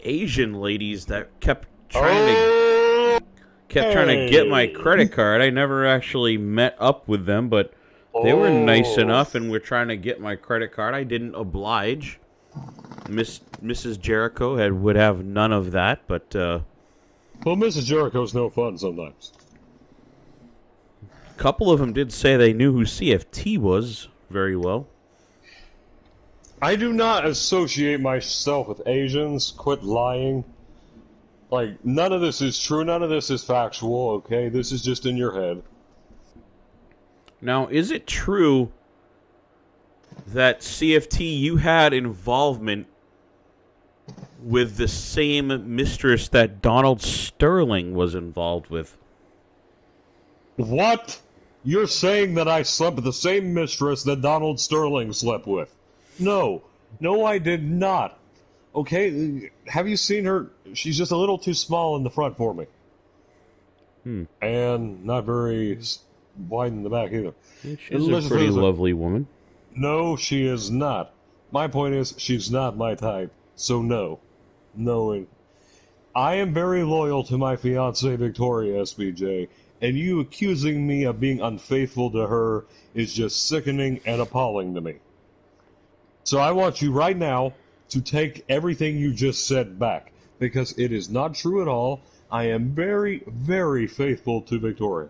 A: Asian ladies that kept trying to get my credit card. I never actually met up with them, but they were nice enough and were trying to get my credit card. I didn't oblige. Mrs. Jericho would have none of that, but
C: well, Mrs. Jericho's no fun sometimes.
A: A couple of them did say they knew who CFT was very well.
C: I do not associate myself with Asians. Quit lying. Like, none of this is true. None of this is factual, okay? This is just in your head.
A: Now, is it true that CFT, you had involvement with the same mistress that Donald Sterling was involved with?
C: What? You're saying that I slept with the same mistress that Donald Sterling slept with? No. No, I did not. Okay, have you seen her? She's just a little too small in the front for me. And not very wide in the back either.
A: She's a pretty lovely woman.
C: No, she is not. My point is, she's not my type. So no. No. I am very loyal to my fiancée, Victoria SBJ, and you accusing me of being unfaithful to her is just sickening and appalling to me. So I want you right now to take everything you just said back, because it is not true at all. I am very, very faithful to Victoria.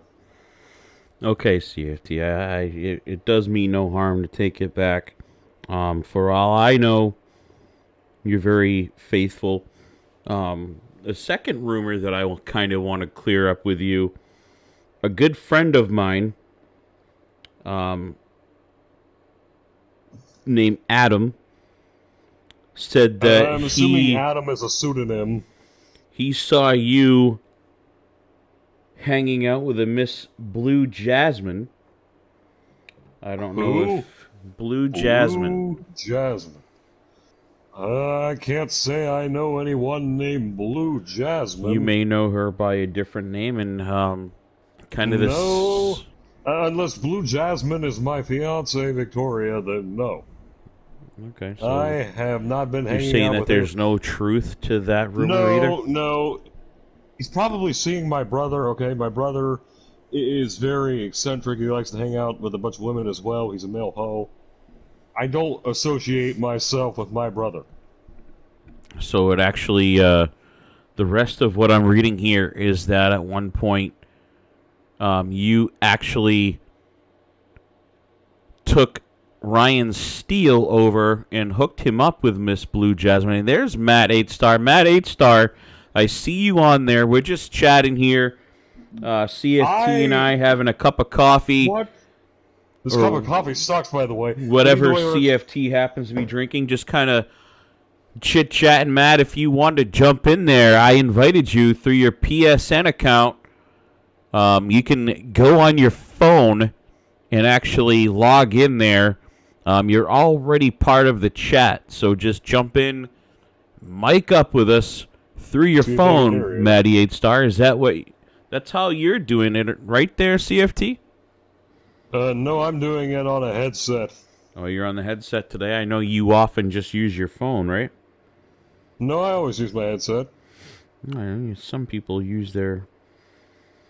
A: Okay, CFT, it does me no harm to take it back. For all I know, you're very faithful. The second rumor that I kind of want to clear up with you, a good friend of mine, named Adam, said that
C: I'm assuming Adam is a pseudonym.
A: He saw you hanging out with a Miss Blue Jasmine. I don't know if Blue Jasmine.
C: Blue Jasmine. I can't say I know anyone named Blue Jasmine.
A: You may know her by a different name, and kind of this.
C: No, unless Blue Jasmine is my fiancée, Victoria, then no.
A: Okay, so
C: I have not been hanging out with her.
A: You're saying that there's no truth to that rumor either?
C: No. He's probably seeing my brother, okay? My brother is very eccentric. He likes to hang out with a bunch of women as well. He's a male hoe. I don't associate myself with my brother.
A: So it actually, the rest of what I'm reading here is that at one point, you actually took Ryan Steele over and hooked him up with Miss Blue Jasmine. And there's Matt 8-Star. Matt 8-Star, I see you on there. We're just chatting here. CFT and I having a cup of coffee.
C: What? This cup of coffee sucks, by the way.
A: Whatever CFT happens to be drinking, just kind of chit-chatting, Matt. If you wanted to jump in there, I invited you through your PSN account. You can go on your phone and actually log in there. You're already part of the chat, so just jump in, mic up with us through your phone, Matty 8-Star. Is that what? That's how you're doing it, right there, CFT?
C: No, I'm doing it on a headset.
A: Oh, you're on the headset today? I know you often just use your phone, right?
C: No, I always use my headset.
A: Some people use their...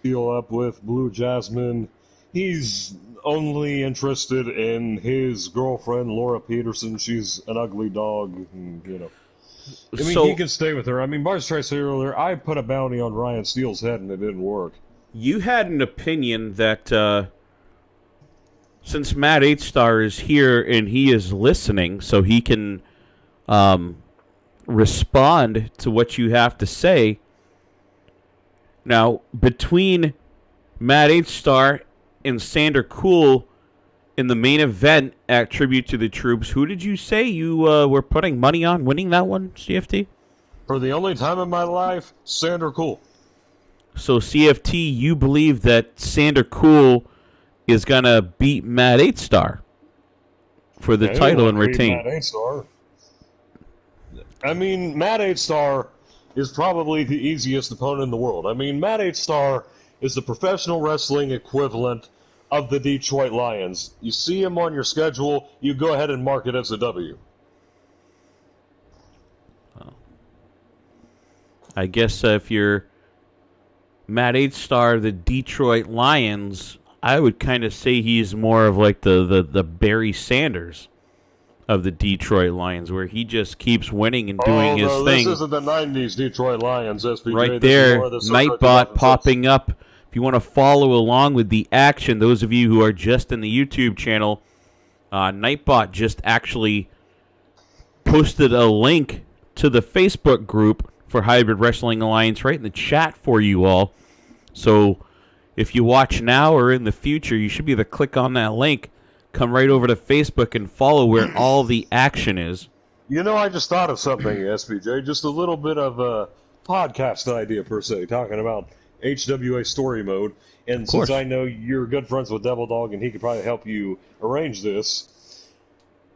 C: Deal up with Blue Jasmine. He's only interested in his girlfriend, Laura Peterson. She's an ugly dog, and, you know. I mean, he can stay with her. I mean, Bars tried to say earlier, I put a bounty on Ryan Steele's head, and it didn't work.
A: You had an opinion that... since Matt 8-Star is here and he is listening, so he can respond to what you have to say. Now, between Matt 8-Star and Sander Cool in the main event at Tribute to the Troops, who did you say you were putting money on winning that one, CFT?
C: For the only time in my life, Sander Cool.
A: So, CFT, you believe that Sander Cool is going to beat Matt 8-Star for the title and retain.
C: Matt 8-Star. I mean, Matt 8-Star is probably the easiest opponent in the world. I mean, Matt 8-Star is the professional wrestling equivalent of the Detroit Lions. You see him on your schedule, you go ahead and mark it as a W.
A: I guess if you're Matt 8-Star, the Detroit Lions, I would kind of say he's more of like the Barry Sanders of the Detroit Lions, where he just keeps winning and doing his thing.
C: This isn't the 90s Detroit Lions, SBJ.
A: Right there, Nightbot popping up. If you want to follow along with the action, those of you who are just in the YouTube channel, Nightbot just actually posted a link to the Facebook group for Hybrid Wrestling Alliance right in the chat for you all. So if you watch now or in the future, you should be able to click on that link, come right over to Facebook and follow where all the action is.
C: You know, I just thought of something, SBJ, just a little bit of a podcast idea, per se, talking about HWA story mode. And since I know you're good friends with Devil Dog and he could probably help you arrange this,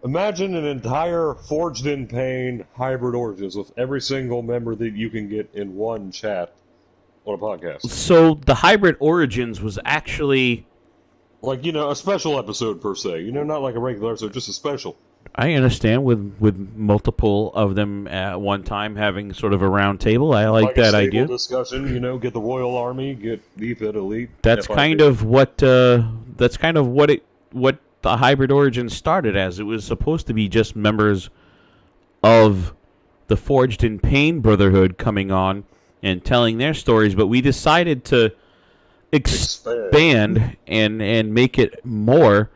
C: imagine an entire Forged in Pain Hybrid Origins with every single member that you can get in one chat on a podcast.
A: So the Hybrid Origins was actually...
C: like, you know, a special episode, per se. You know, not like a regular episode, just a special.
A: I understand with multiple of them at one time having sort of a round table. I like that idea.
C: Discussion, you know, get the Royal Army, get DFID Elite.
A: That's kind of what what the Hybrid Origins started as. It was supposed to be just members of the Forged in Pain Brotherhood coming on and telling their stories, but we decided to expand and make it more.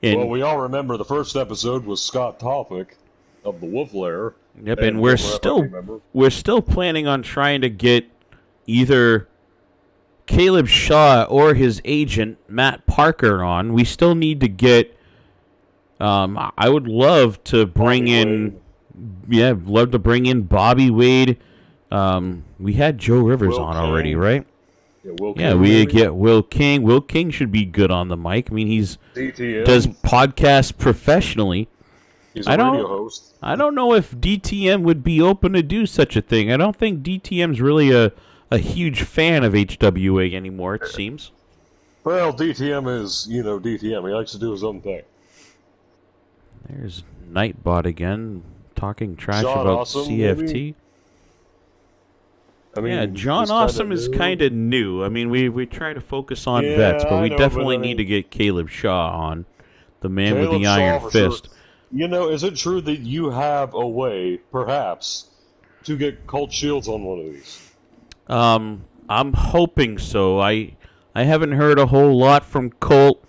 C: Well, we all remember the first episode was Scott Topic of the Wolf Lair.
A: Yep, and we're still planning on trying to get either Caleb Shaw or his agent Matt Parker on. We still need to get. I would love to bring in Bobby Wade. We had Joe Rivers on already, right? We get Will King. Will King should be good on the mic. I mean, he's does podcasts professionally.
C: He's a radio host.
A: I don't know if DTM would be open to do such a thing. I don't think DTM's really a huge fan of HWA anymore, it seems.
C: Well, DTM is, you know, DTM. He likes to do his own thing.
A: There's Nightbot again, talking trash
C: John
A: about
C: Awesome,
A: CFT.
C: maybe? I mean,
A: John Awesome is kind of new. I mean, we try to focus on vets, but we definitely need to get Caleb Shaw on, the man with the iron fist.
C: Sure. You know, is it true that you have a way, perhaps, to get Colt Shields on one of these?
A: I'm hoping so. I haven't heard a whole lot from Colt.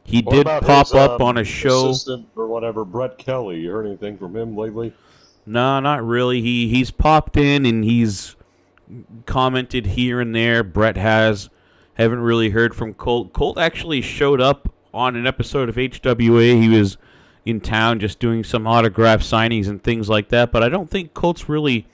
A: He did pop up on a show.
C: Assistant or whatever, Brett Kelly. You heard anything from him lately?
A: No, not really. He's popped in and he's commented here and there. Brett has. Haven't really heard from Colt. Colt actually showed up on an episode of HWA. He was in town just doing some autograph signings and things like that. But I don't think Colt's really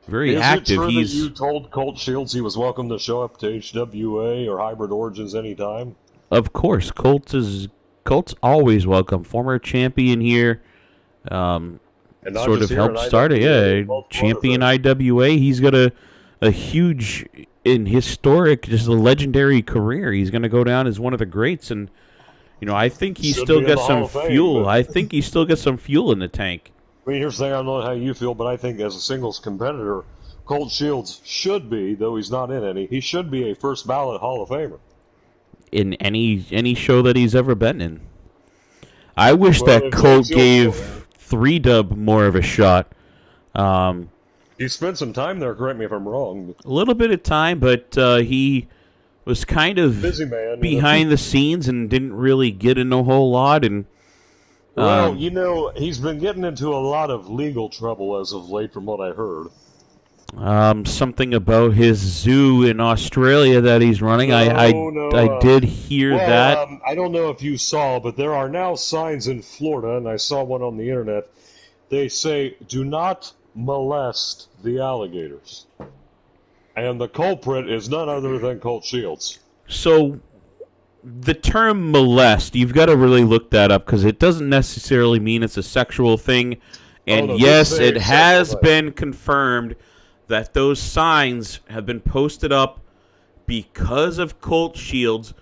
A: very
C: Is
A: active.
C: it true
A: He's
C: that you told Colt Shields he was welcome to show up to HWA or Hybrid Origins anytime?
A: Of course, Colt's always welcome. Former champion here,
C: And not
A: sort
C: just
A: of
C: here
A: helped
C: in
A: start it.
C: IWA,
A: Yeah,
C: multiple
A: champion
C: other things.
A: IWA. He's got a huge and historic, just a legendary career. He's going to go down as one of the greats, and I think he
C: Should
A: still
C: be in
A: gets
C: the
A: some
C: Hall of Fame,
A: fuel.
C: but
A: I think he still gets some fuel in the tank.
C: I mean, here's the thing, I don't know how you feel, but I think as a singles competitor, Colt Shields should be, though he's not in any, he should be a first ballot Hall of Famer.
A: In any show that he's ever been in. I wish
C: Well,
A: that
C: if Colt
A: Colt
C: Shields
A: gave 3-Dub more of a shot.
C: He spent some time there, correct me if I'm wrong.
A: A little bit of time, but he was kind of
C: Busy man.
A: behind the scenes and didn't really get in a whole lot. And
C: Well, he's been getting into a lot of legal trouble as of late, from what I heard.
A: something about his zoo in Australia that he's running. I did hear that.
C: I don't know if you saw, but there are now signs in Florida, and I saw one on the internet. They say, "Do not molest the alligators," and the culprit is none other than Colt Shields.
A: So the term molest, you've got to really look that up because it doesn't necessarily mean it's a sexual thing. And
C: no,
A: yes,
C: this is
A: it
C: a
A: has
C: sexual thing.
A: been confirmed that those signs have been posted up because of Colt Shields,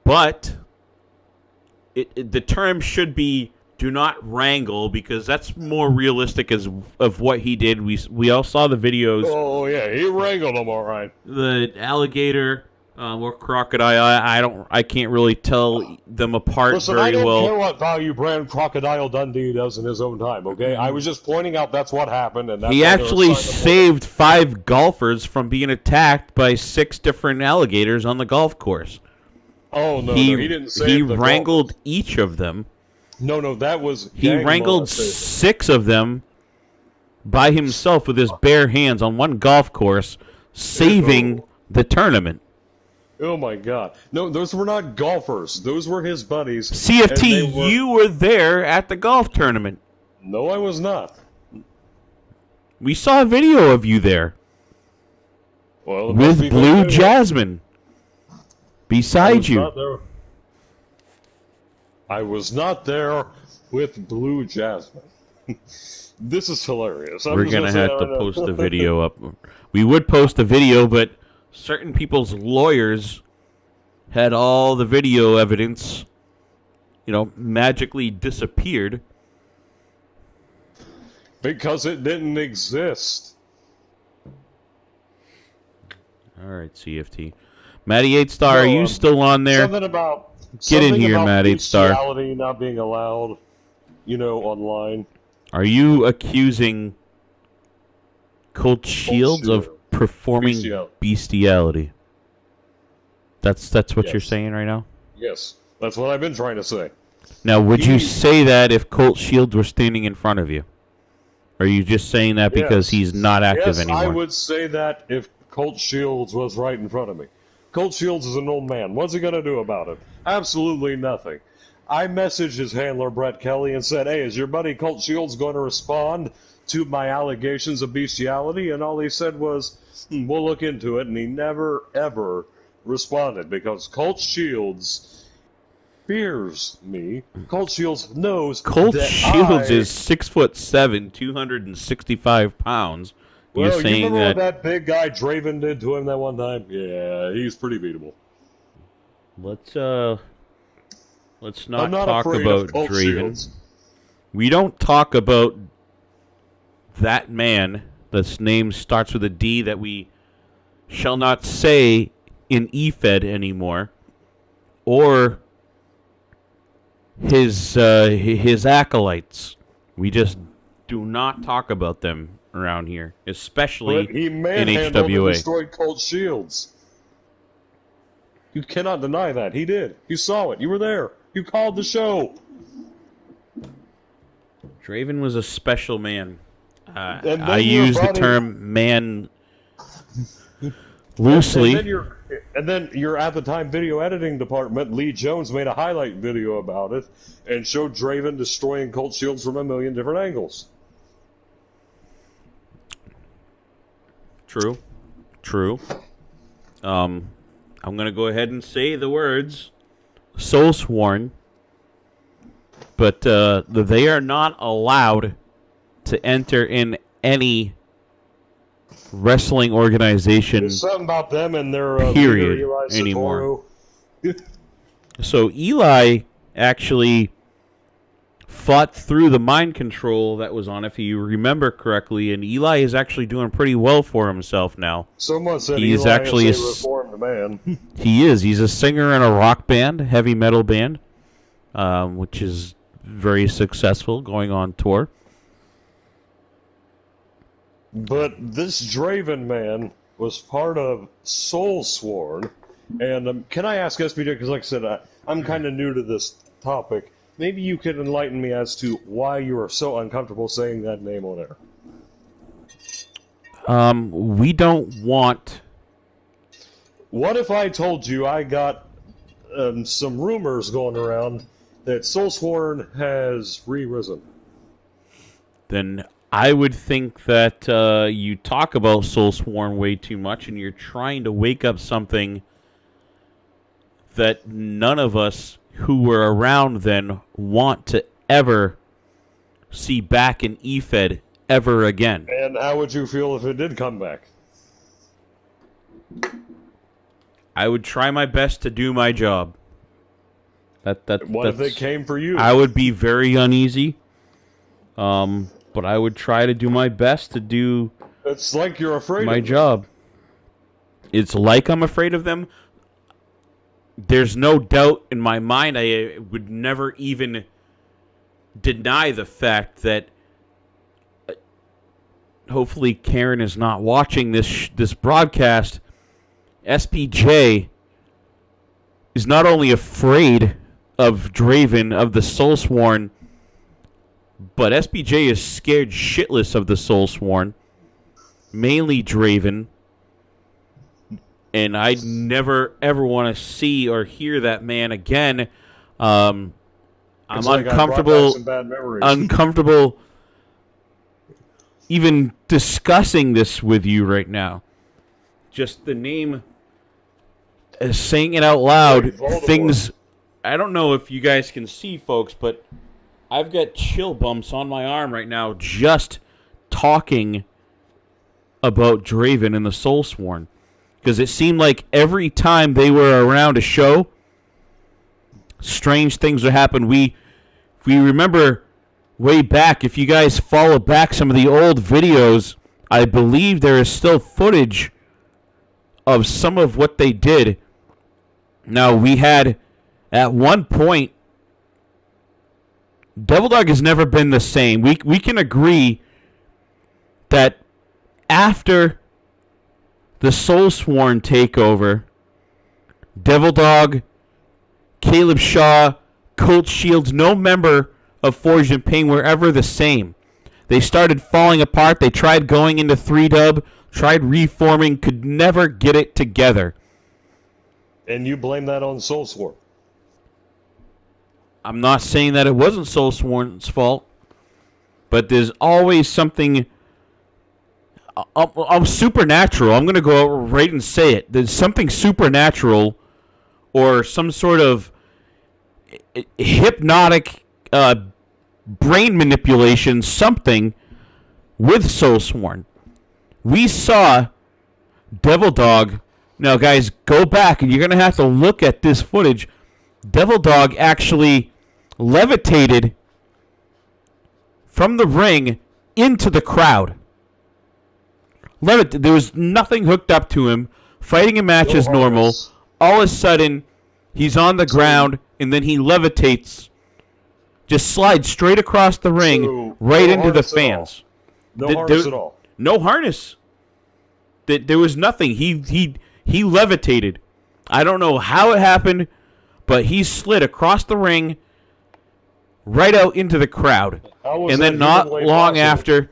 A: but the term should be "do not wrangle" because that's more realistic of what he did. We all saw the videos.
C: Oh yeah, he wrangled them all right.
A: The alligator or crocodile, I can't really tell them apart
C: Listen,
A: very
C: I don't
A: well.
C: care what value brand Crocodile Dundee does in his own time, okay? I was just pointing out that's what happened, and that's
A: He
C: why they're
A: actually
C: assigned the
A: saved 5 golfers from being attacked by 6 different alligators on the golf course.
C: Oh, no,
A: he
C: didn't save
A: he
C: the
A: wrangled
C: golfers.
A: each of them.
C: No, that was
A: He
C: gang
A: wrangled
C: molestation.
A: 6 of them by himself with his bare hands on one golf course, saving the tournament.
C: Oh, my God. No, those were not golfers. Those were his buddies.
A: CFT,
C: and they were...
A: you were there at the golf tournament.
C: No, I was not.
A: We saw a video of you there
C: Well, it must
A: with
C: be
A: Blue
C: good.
A: Jasmine beside you.
C: I was not there with Blue Jasmine. This is hilarious.
A: We're going to have to post a video up. We would post a video, but certain people's lawyers had all the video evidence, magically disappeared.
C: Because it didn't exist.
A: All right, CFT. Matty 8-Star, are you still on there?
C: Something about
A: Get in here,
C: about
A: Matt 8-Star.
C: bestiality not being allowed, online.
A: Are you accusing Colt Shields
C: Shields.
A: of performing
C: Bestiality.
A: bestiality? That's what
C: Yes.
A: you're saying right now?
C: Yes, that's what I've been trying to say.
A: Now, would you
C: He-
A: say that if Colt Shields were standing in front of you? Or are you just saying that because
C: Yes.
A: he's not active
C: Yes,
A: anymore?
C: I would say that if Colt Shields was right in front of me. Colt Shields is an old man. What's he going to do about it? Absolutely nothing. I messaged his handler, Brett Kelly, and said, "Hey, is your buddy Colt Shields going to respond to my allegations of bestiality?" And all he said was, "We'll look into it." And he never, ever responded because Colt Shields fears me. Colt Shields knows
A: Colt
C: that
A: Shields
C: I...
A: is 6'7", 265 pounds. You're
C: Well, you
A: saying
C: remember what
A: that...
C: that big guy Draven did to him that one time? Yeah, he's pretty beatable.
A: Let's
C: I'm
A: not
C: not
A: talk
C: afraid
A: about
C: of Colt
A: Draven.
C: Shields.
A: We don't talk about that man that's name starts with a D that we shall not say in EFED anymore, or his acolytes. We just do not talk about them around here, especially
C: But he
A: in
C: manhandled and
A: HWA.
C: destroyed Colt Shields. You cannot deny that. He did. You saw it. You were there. You called the show.
A: Draven was a special man.
C: then
A: I
C: your
A: use the
C: buddy-
A: term man loosely.
C: And then your at the time video editing department, Lee Jones, made a highlight video about it and showed Draven destroying Colt Shields from a million different angles.
A: True. I'm gonna go ahead and say the words Soulsworn, but they are not allowed to enter in any wrestling organization.
C: There's something about them and their
A: period
C: leader, Eli
A: anymore.
C: Satoru.
A: So Eli actually fought through the mind control that was on, if you remember correctly, and Eli is actually doing pretty well for himself now.
C: Someone said
A: He's
C: Eli
A: actually
C: is a reformed man.
A: He is. He's a singer in a rock band, heavy metal band, which is very successful, going on tour.
C: But this Draven man was part of Soulsworn, and can I ask SBJ, because like I said, I'm kind of new to this topic, maybe you could enlighten me as to why you are so uncomfortable saying that name on air.
A: We don't want...
C: What if I told you I got some rumors going around that Soulsworn has re-risen?
A: Then I would think that you talk about Soulsworn way too much, and you're trying to wake up something that none of us who were around then want to ever see back in EFED ever again.
C: And how would you feel if it did come back?
A: I would try my best to do my job.
C: What if it came for you?
A: I would be very uneasy. But I would try to do my best to do
C: It's like you're afraid
A: my
C: of
A: job. It's like I'm afraid of them. There's no doubt in my mind I would never even deny the fact that hopefully Karen is not watching this broadcast. SBJ is not only afraid of Draven, of the Soulsworn, but SBJ is scared shitless of the Soulsworn, mainly Draven, and I never ever want to see or hear that man again. I'm
C: like
A: uncomfortable even discussing this with you right now. Just the name, saying it out loud, things. I don't know if you guys can see, folks, but I've got chill bumps on my arm right now just talking about Draven and the Soulsworn. Because it seemed like every time they were around a show, strange things would happen. We remember way back, if you guys follow back some of the old videos, I believe there is still footage of some of what they did. Now, we had, at one point, Devil Dog has never been the same. We can agree that after the Soulsworn takeover, Devil Dog, Caleb Shaw, Colt Shields, no member of Forged in Pain were ever the same. They started falling apart. They tried going into 3-dub, tried reforming, could never get it together.
C: And you blame that on Soulsworn?
A: I'm not saying that it wasn't Soulsworn's fault, but there's always something supernatural. I'm going to go out right and say it. There's something supernatural or some sort of hypnotic brain manipulation, something with Soulsworn. We saw Devil Dog. Now, guys, go back and you're going to have to look at this footage. Devil Dog actually levitated from the ring into the crowd. There was nothing hooked up to him. Fighting a match is normal. All of a sudden, he's on the ground, and then he levitates. Just slides straight across the ring, right into the fans.
C: No harness at all.
A: No harness. There was nothing. He levitated. I don't know how it happened, but he slid across the ring, right out into the crowd. And then not long after,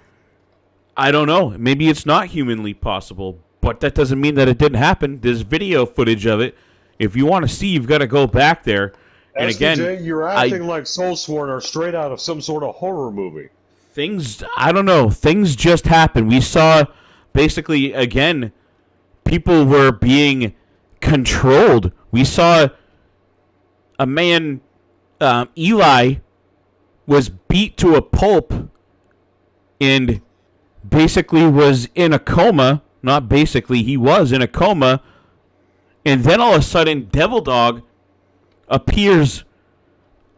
A: I don't know. Maybe it's not humanly possible, But that doesn't mean that it didn't happen. There's video footage of it. If you want to see, you've got to go back there. And again,
C: SBJ, you're acting like Soulsworn are straight out of some sort of horror movie.
A: I don't know. Things just happened. We saw, basically, again, people were being controlled. We saw a man, Eli, was beat to a pulp and basically was in a coma. Not basically, he was in a coma. And then all of a sudden, Devil Dog appears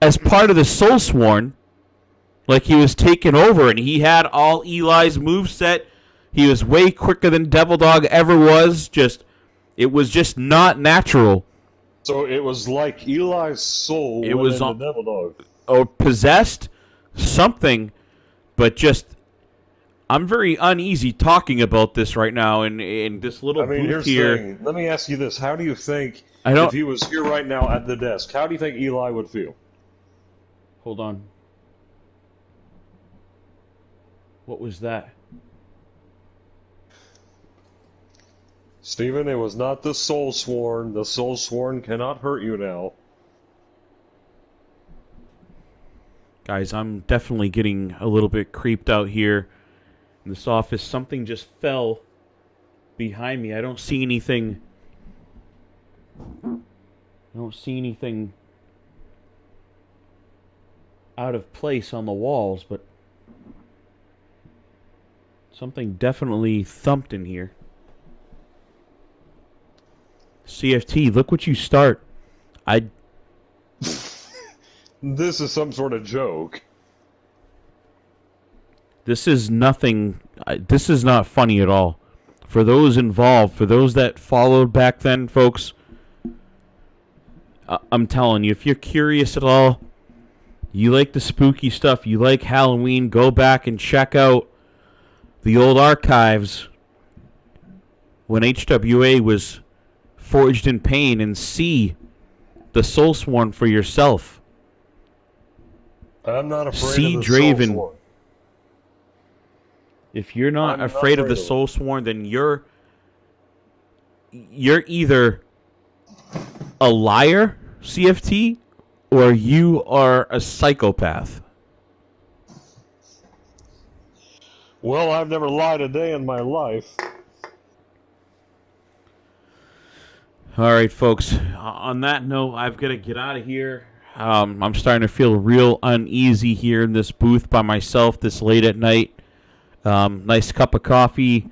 A: as part of the Soulsworn, like he was taken over, and he had all Eli's moveset. He was way quicker than Devil Dog ever was. It was just not natural.
C: So it was like Eli's soul
A: It was
C: the Devil Dog.
A: Or possessed something, but just I'm very uneasy talking about this right now in this little booth
C: here's
A: here.
C: the thing. Let me ask you this. How do you think,
A: I don't,
C: if he was here right now at the desk, how do you think Eli would feel?
A: Hold on. What was that?
C: Steven, it was not the Soulsworn. The Soulsworn cannot hurt you now.
A: Guys, I'm definitely getting a little bit creeped out here in this office. Something just fell behind me. I don't see anything. Out of place on the walls, but something definitely thumped in here. CFT, look what you start.
C: This is some sort of joke.
A: This is nothing. This is not funny at all. For those involved, for those that followed back then, folks, I'm telling you, if you're curious at all, you like the spooky stuff, you like Halloween, go back and check out the old archives when HWA was forged in pain and see the Soulsworn for yourself.
C: I'm not afraid
A: See
C: of the
A: Draven.
C: Soulsworn.
A: If you're not afraid of the Soulsworn, then you're either a liar, CFT, or you are a psychopath.
C: Well, I've never lied a day in my life.
A: All right, folks. On that note, I've got to get out of here. I'm starting to feel real uneasy here in this booth by myself this late at night. Nice cup of coffee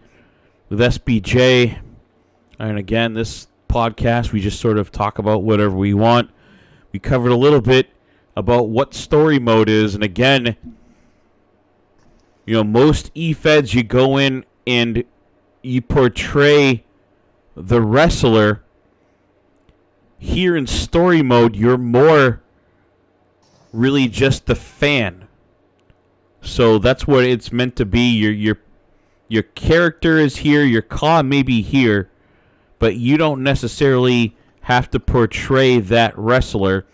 A: with SBJ. And again, this podcast, we just sort of talk about whatever we want. We covered a little bit about what story mode is. And again, most E-Feds, you go in and you portray the wrestler. Here in story mode, you're more really just the fan. So that's what it's meant to be. Your character is here, your claw may be here, but you don't necessarily have to portray that wrestler.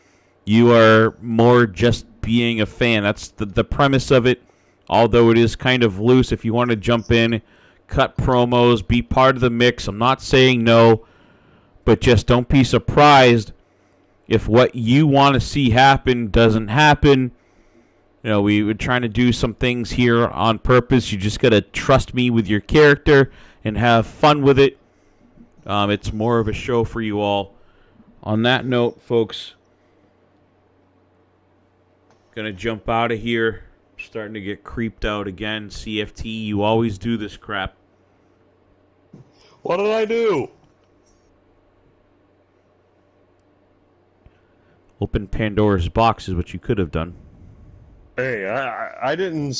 A: You are more just being a fan. That's the premise of it, although it is kind of loose. If you want to jump in, cut promos, be part of the mix, I'm not saying no, but just don't be surprised if what you want to see happen doesn't happen. We were trying to do some things here on purpose. You just got to trust me with your character and have fun with it. It's more of a show for you all. On that note, folks, going to jump out of here. Starting to get creeped out again. CFT, you always do this crap.
C: What did I do?
A: Open Pandora's box is what you could have done.
C: Hey, I didn't